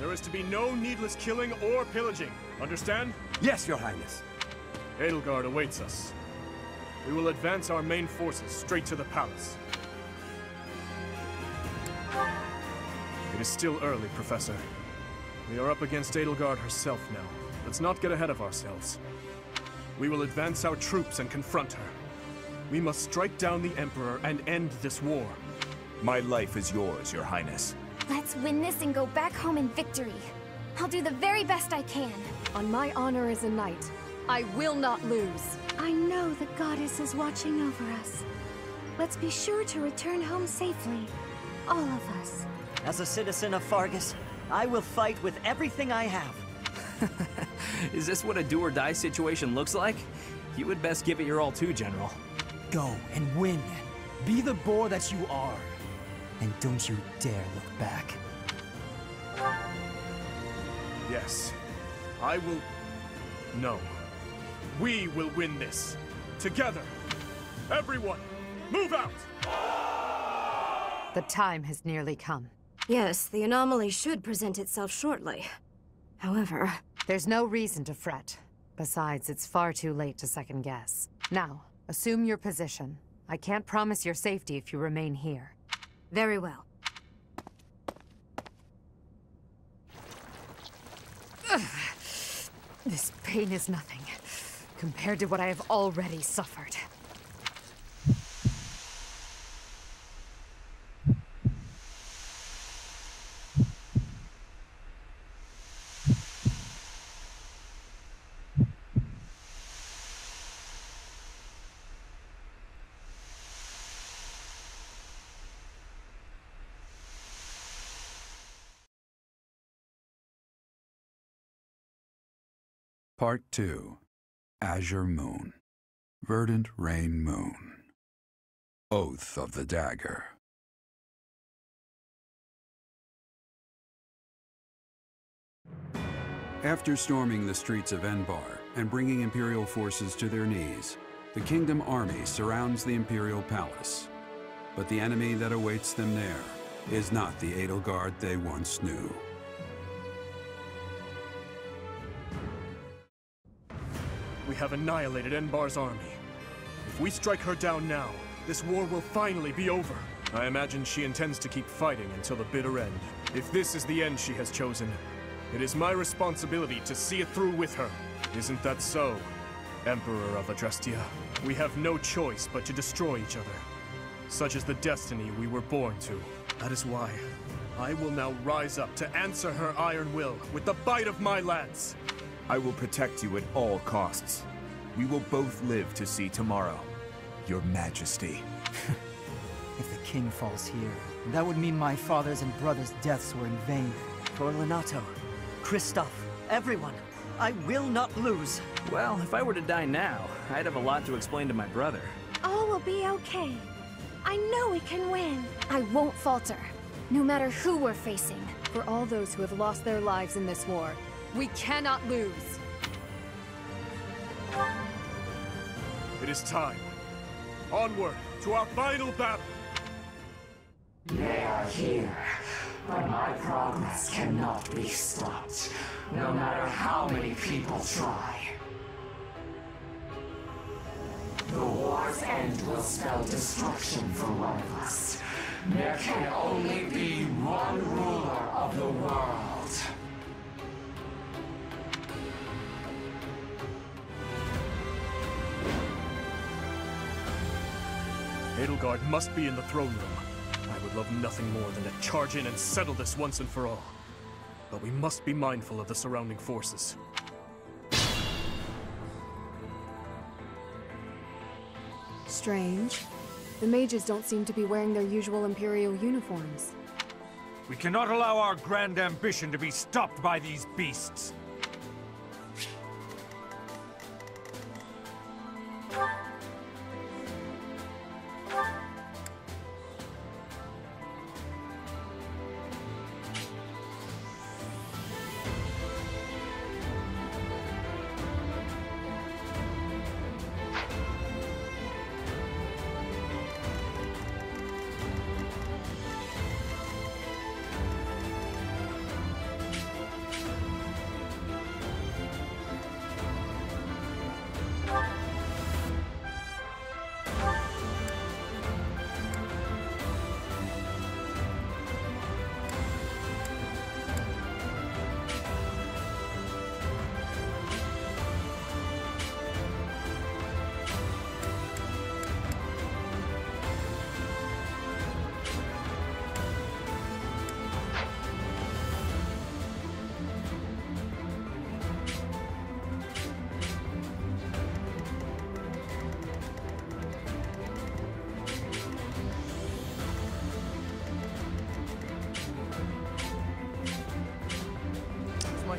There is to be no needless killing or pillaging. Understand? Yes, Your Highness. Edelgard awaits us. We will advance our main forces straight to the palace. It is still early, Professor. We are up against Edelgard herself now. Let's not get ahead of ourselves. We will advance our troops and confront her. We must strike down the Emperor and end this war. My life is yours, Your Highness. Let's win this and go back home in victory. I'll do the very best I can. On my honor as a knight, I will not lose. I know the goddess is watching over us. Let's be sure to return home safely. All of us. As a citizen of Fargus, I will fight with everything I have. Is this what a do-or-die situation looks like? You would best give it your all too, General. Go and win. Be the boar that you are. And don't you dare look back. Yes. I will... No. We will win this. Together. Everyone, move out! The time has nearly come. Yes, the anomaly should present itself shortly. However... There's no reason to fret. Besides, it's far too late to second guess. Now, assume your position. I can't promise your safety if you remain here. Very well. This pain is nothing compared to what I have already suffered. Part 2. Azure Moon. Verdant Rain Moon. Oath of the Dagger. After storming the streets of Enbar and bringing Imperial forces to their knees, the Kingdom army surrounds the Imperial Palace. But the enemy that awaits them there is not the Edelgard they once knew. We have annihilated Enbar's army. If we strike her down now, this war will finally be over. I imagine she intends to keep fighting until the bitter end. If this is the end she has chosen, it is my responsibility to see it through with her. Isn't that so, Emperor of Adrestia? We have no choice but to destroy each other. Such is the destiny we were born to. That is why I will now rise up to answer her iron will with the bite of my lance. I will protect you at all costs. We will both live to see tomorrow, Your Majesty. If the king falls here, that would mean my father's and brother's deaths were in vain. For Lenato, Kristoff, everyone, I will not lose. Well, if I were to die now, I'd have a lot to explain to my brother. All will be okay. I know we can win. I won't falter, no matter who we're facing. For all those who have lost their lives in this war, we cannot lose. It is time. Onward to our final battle. They are here, but my progress cannot be stopped, no matter how many people try. The war's end will spell destruction for one of us. There can only be one ruler of the world. Edelgard must be in the throne room. I would love nothing more than to charge in and settle this once and for all. But we must be mindful of the surrounding forces. Strange. The mages don't seem to be wearing their usual Imperial uniforms. We cannot allow our grand ambition to be stopped by these beasts.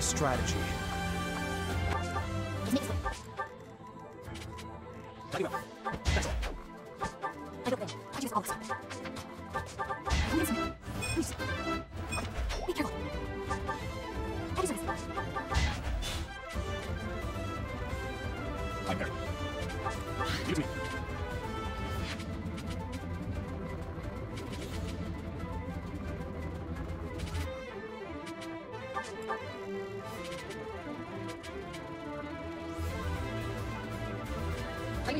Strategy. You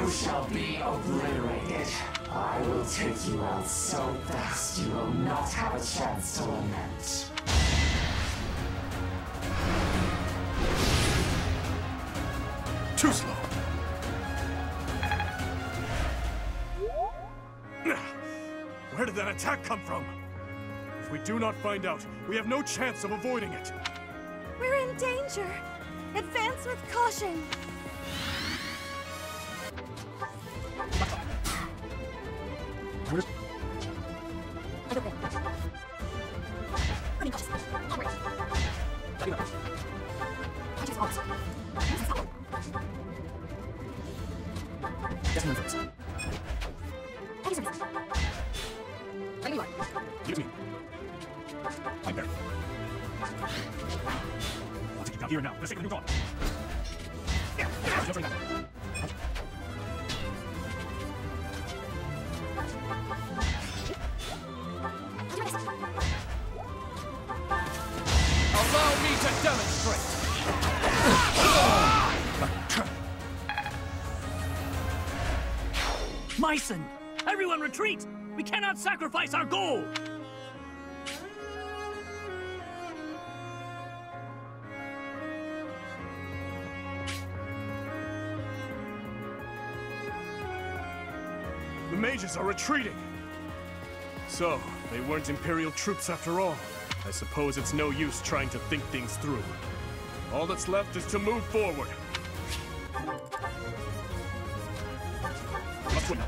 shall be obliterated. I will take you out so fast you will not have a chance to lament. Too slow. Where did that attack come from? If we do not find out, we have no chance of avoiding it. We're in danger. Advance with caution. Use me. I'm there. I'll take you down here now. Let's take the new dawn. Yeah, jump right now. Allow me to demonstrate. Myson! Everyone retreat! We cannot sacrifice our goal! The mages are retreating. So, they weren't Imperial troops after all. I suppose it's no use trying to think things through. All that's left is to move forward. Let's win.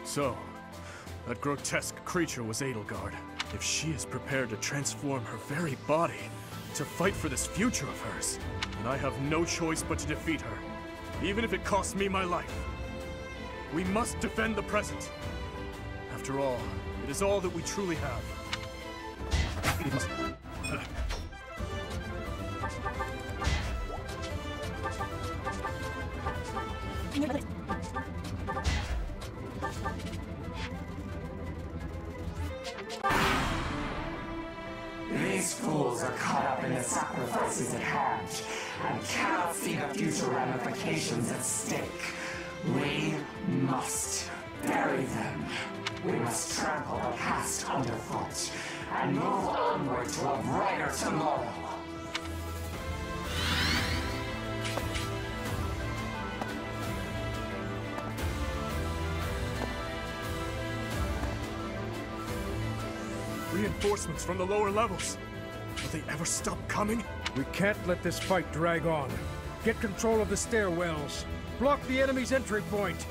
So, that grotesque creature was Edelgard. If she is prepared to transform her very body to fight for this future of hers, then I have no choice but to defeat her, even if it costs me my life. We must defend the present. After all, it is all that we truly have. We must... I never These fools are caught up in the sacrifices at hand, and cannot see the future ramifications at stake. We must bury them. We must trample the past underfoot, and move onward to a brighter tomorrow. Reinforcements from the lower levels. Will they ever stop coming? We can't let this fight drag on. Get control of the stairwells. Block the enemy's entry point.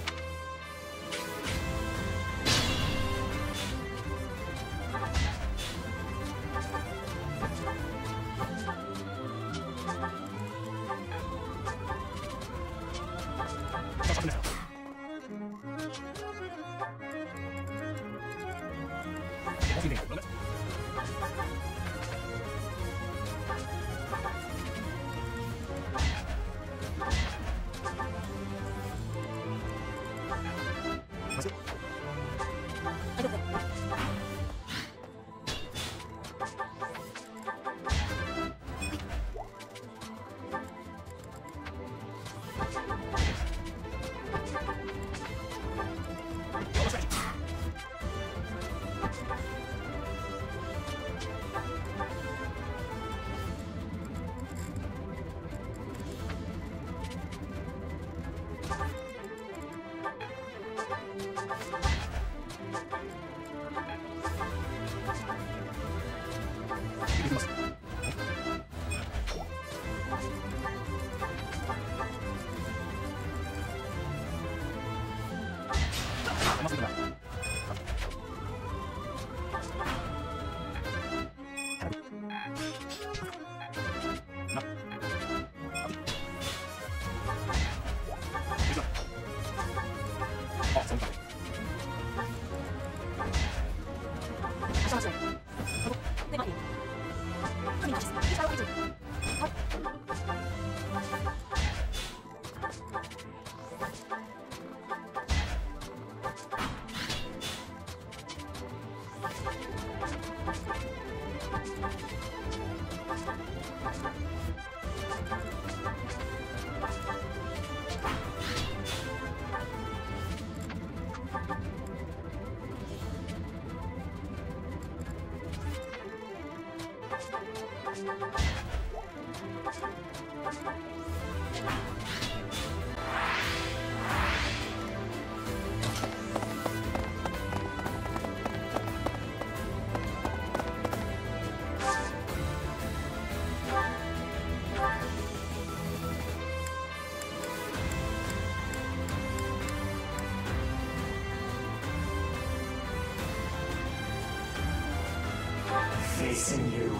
Facing you,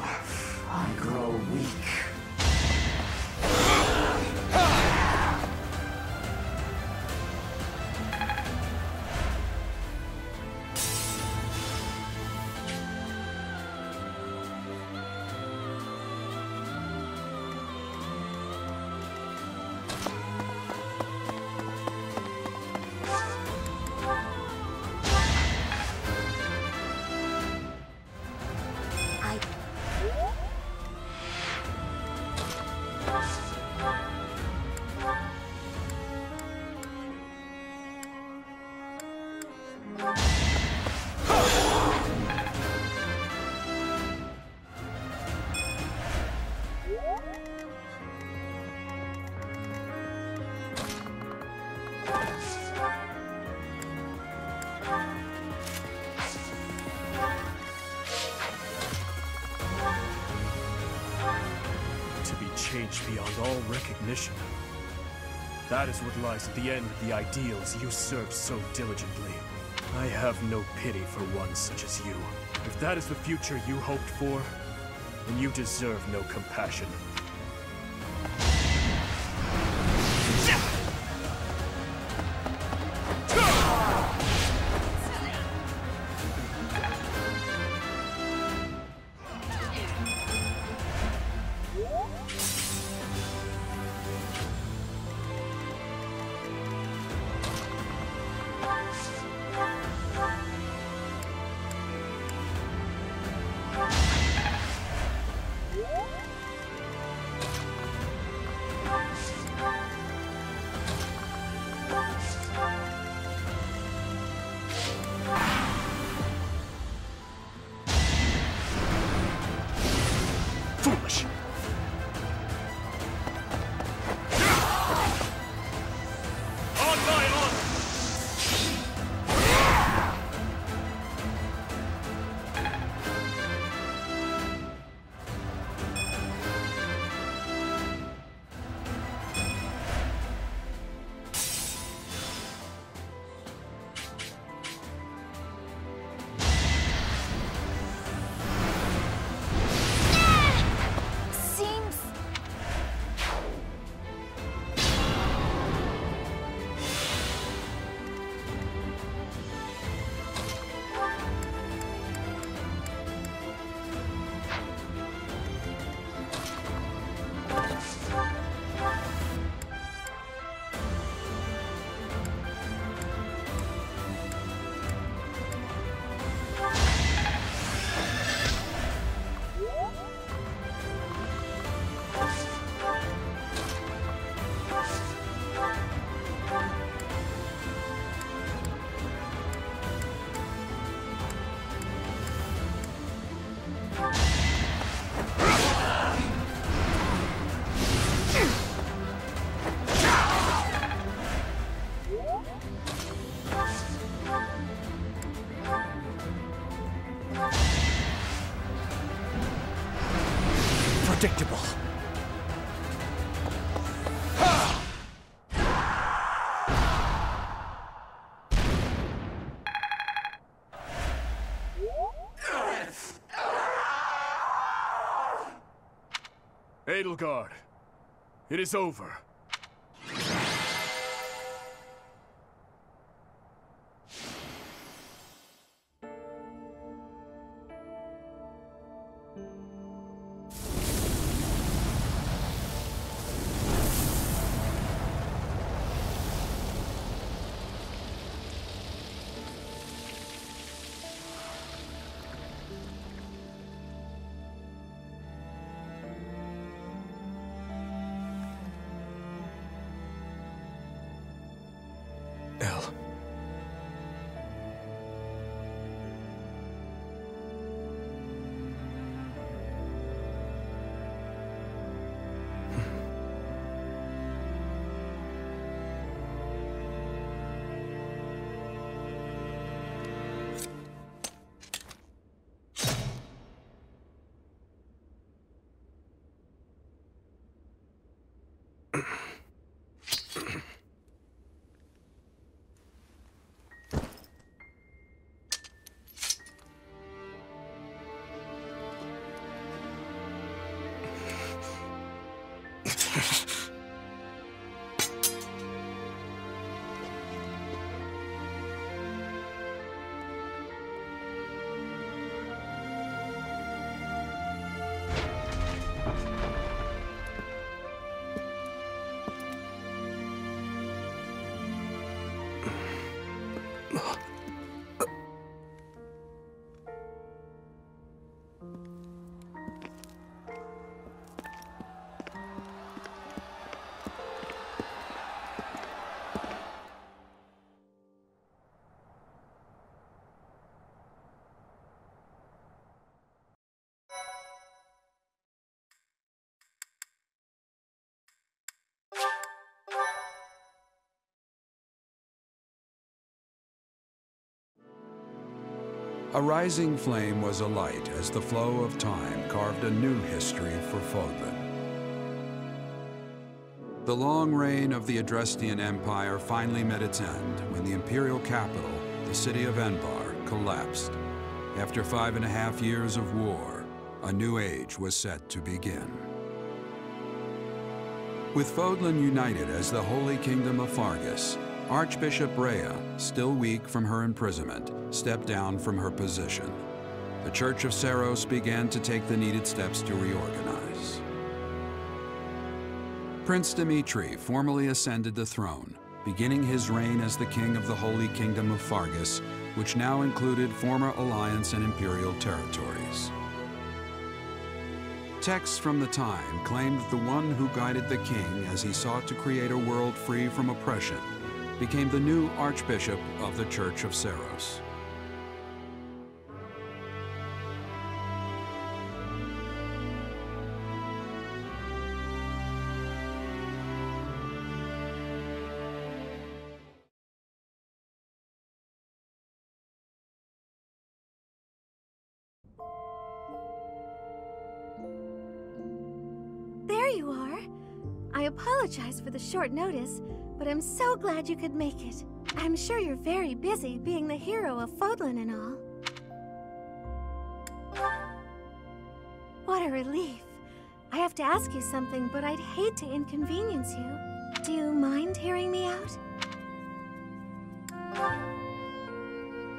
I grow weak. Changed beyond all recognition. That is what lies at the end of the ideals you served so diligently. I have no pity for one such as you. If that is the future you hoped for, then you deserve no compassion. Edelgard, it is over. A rising flame was alight as the flow of time carved a new history for Fodlan. The long reign of the Adrestian Empire finally met its end when the imperial capital, the city of Enbar, collapsed. After 5.5 years of war, a new age was set to begin. With Fodlan united as the Holy Kingdom of Fargus, Archbishop Rhea, still weak from her imprisonment, stepped down from her position. The Church of Seiros began to take the needed steps to reorganize. Prince Dimitri formally ascended the throne, beginning his reign as the king of the Holy Kingdom of Fargus, which now included former Alliance and Imperial territories. Texts from the time claimed that the one who guided the king as he sought to create a world free from oppression became the new Archbishop of the Church of Seiros. There you are. I apologize for the short notice, but I'm so glad you could make it. I'm sure you're very busy being the hero of Fodlan and all. What a relief. I have to ask you something, but I'd hate to inconvenience you. Do you mind hearing me out?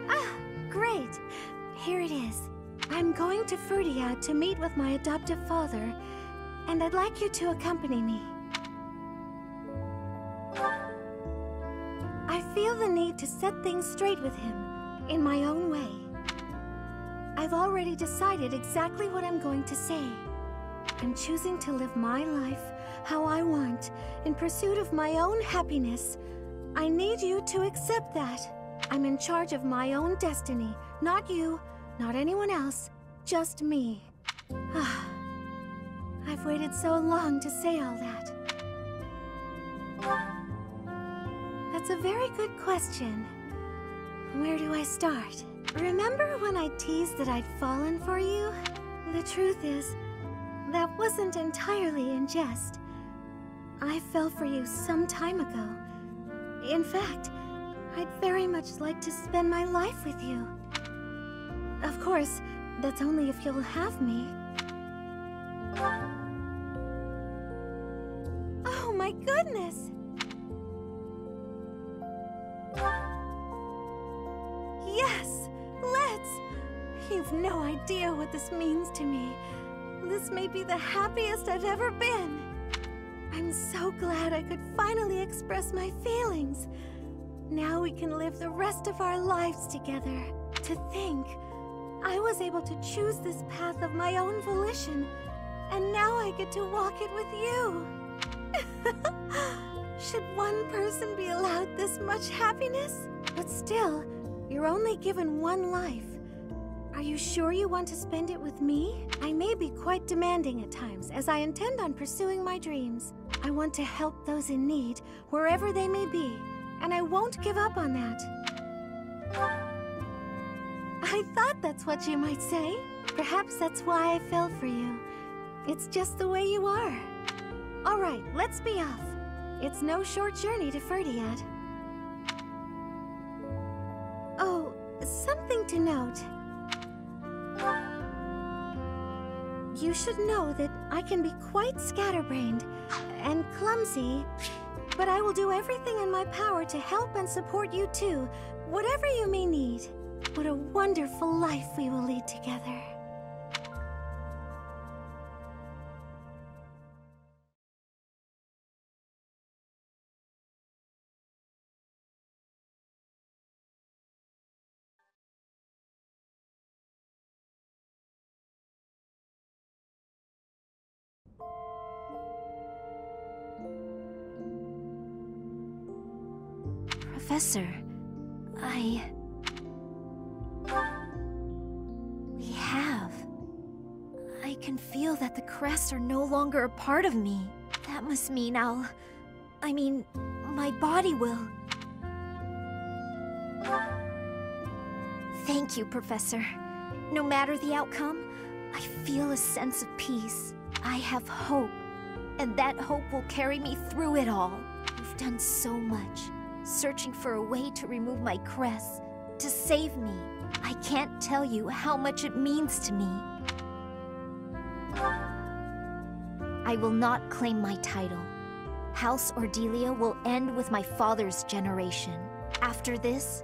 Ah, great. Here it is. I'm going to Ferdiad to meet with my adoptive father, and I'd like you to accompany me. I feel the need to set things straight with him, in my own way. I've already decided exactly what I'm going to say. I'm choosing to live my life how I want, in pursuit of my own happiness. I need you to accept that. I'm in charge of my own destiny, not you, not anyone else, just me. I've waited so long to say all that. That's a very good question. Where do I start? Remember when I teased that I'd fallen for you? The truth is, that wasn't entirely in jest. I fell for you some time ago. In fact, I'd very much like to spend my life with you. Of course, that's only if you'll have me. my goodness! Yes! Let's! You've no idea what this means to me. This may be the happiest I've ever been. I'm so glad I could finally express my feelings. Now we can live the rest of our lives together. To think, I was able to choose this path of my own volition, and now I get to walk it with you. Should one person be allowed this much happiness? But still, you're only given one life. Are you sure you want to spend it with me? I may be quite demanding at times, as I intend on pursuing my dreams. I want to help those in need, wherever they may be, and I won't give up on that. I thought that's what you might say. Perhaps that's why I fell for you. It's just the way you are. All right, let's be off. It's no short journey to Ferdiad. Oh, something to note. You should know that I can be quite scatterbrained and clumsy, but I will do everything in my power to help and support you too, whatever you may need. What a wonderful life we will lead together. Professor, We have. I can feel that the crests are no longer a part of me. That must mean my body will. Thank you, Professor. No matter the outcome, I feel a sense of peace. I have hope, and that hope will carry me through it all. You've done so much, searching for a way to remove my crests, to save me. I can't tell you how much it means to me. I will not claim my title. House Ordelia will end with my father's generation. After this,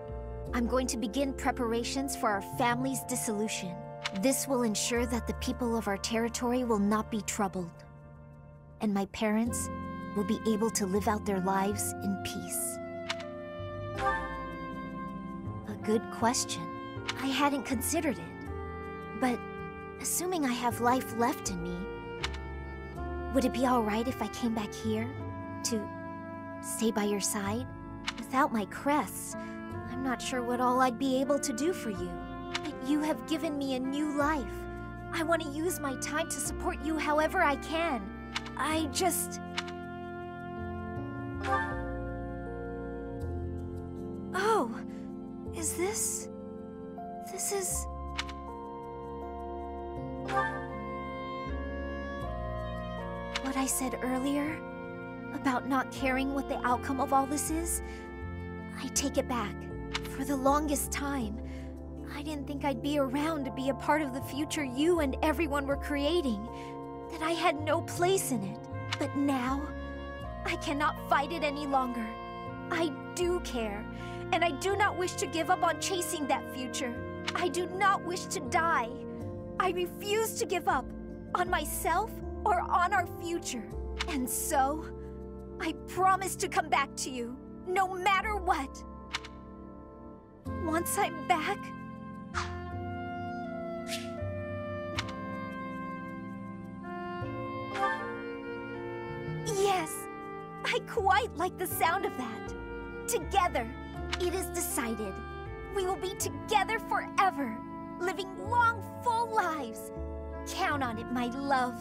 I'm going to begin preparations for our family's dissolution. This will ensure that the people of our territory will not be troubled, and my parents will be able to live out their lives in peace. A good question. I hadn't considered it, but assuming I have life left in me, would it be alright if I came back here to stay by your side? Without my crests, I'm not sure what all I'd be able to do for you. But you have given me a new life. I want to use my time to support you however I can. I just... Oh, is this... This is... What I said earlier about not caring what the outcome of all this is, I take it back. For the longest time, I didn't think I'd be around to be a part of the future you and everyone were creating, that I had no place in it. But now, I cannot fight it any longer. I do care, and I do not wish to give up on chasing that future. I do not wish to die. I refuse to give up on myself or on our future. And so, I promise to come back to you, no matter what. Once I'm back, yes, I quite like the sound of that. Together, it is decided. We will be together forever, living long, full lives. Count on it, my love.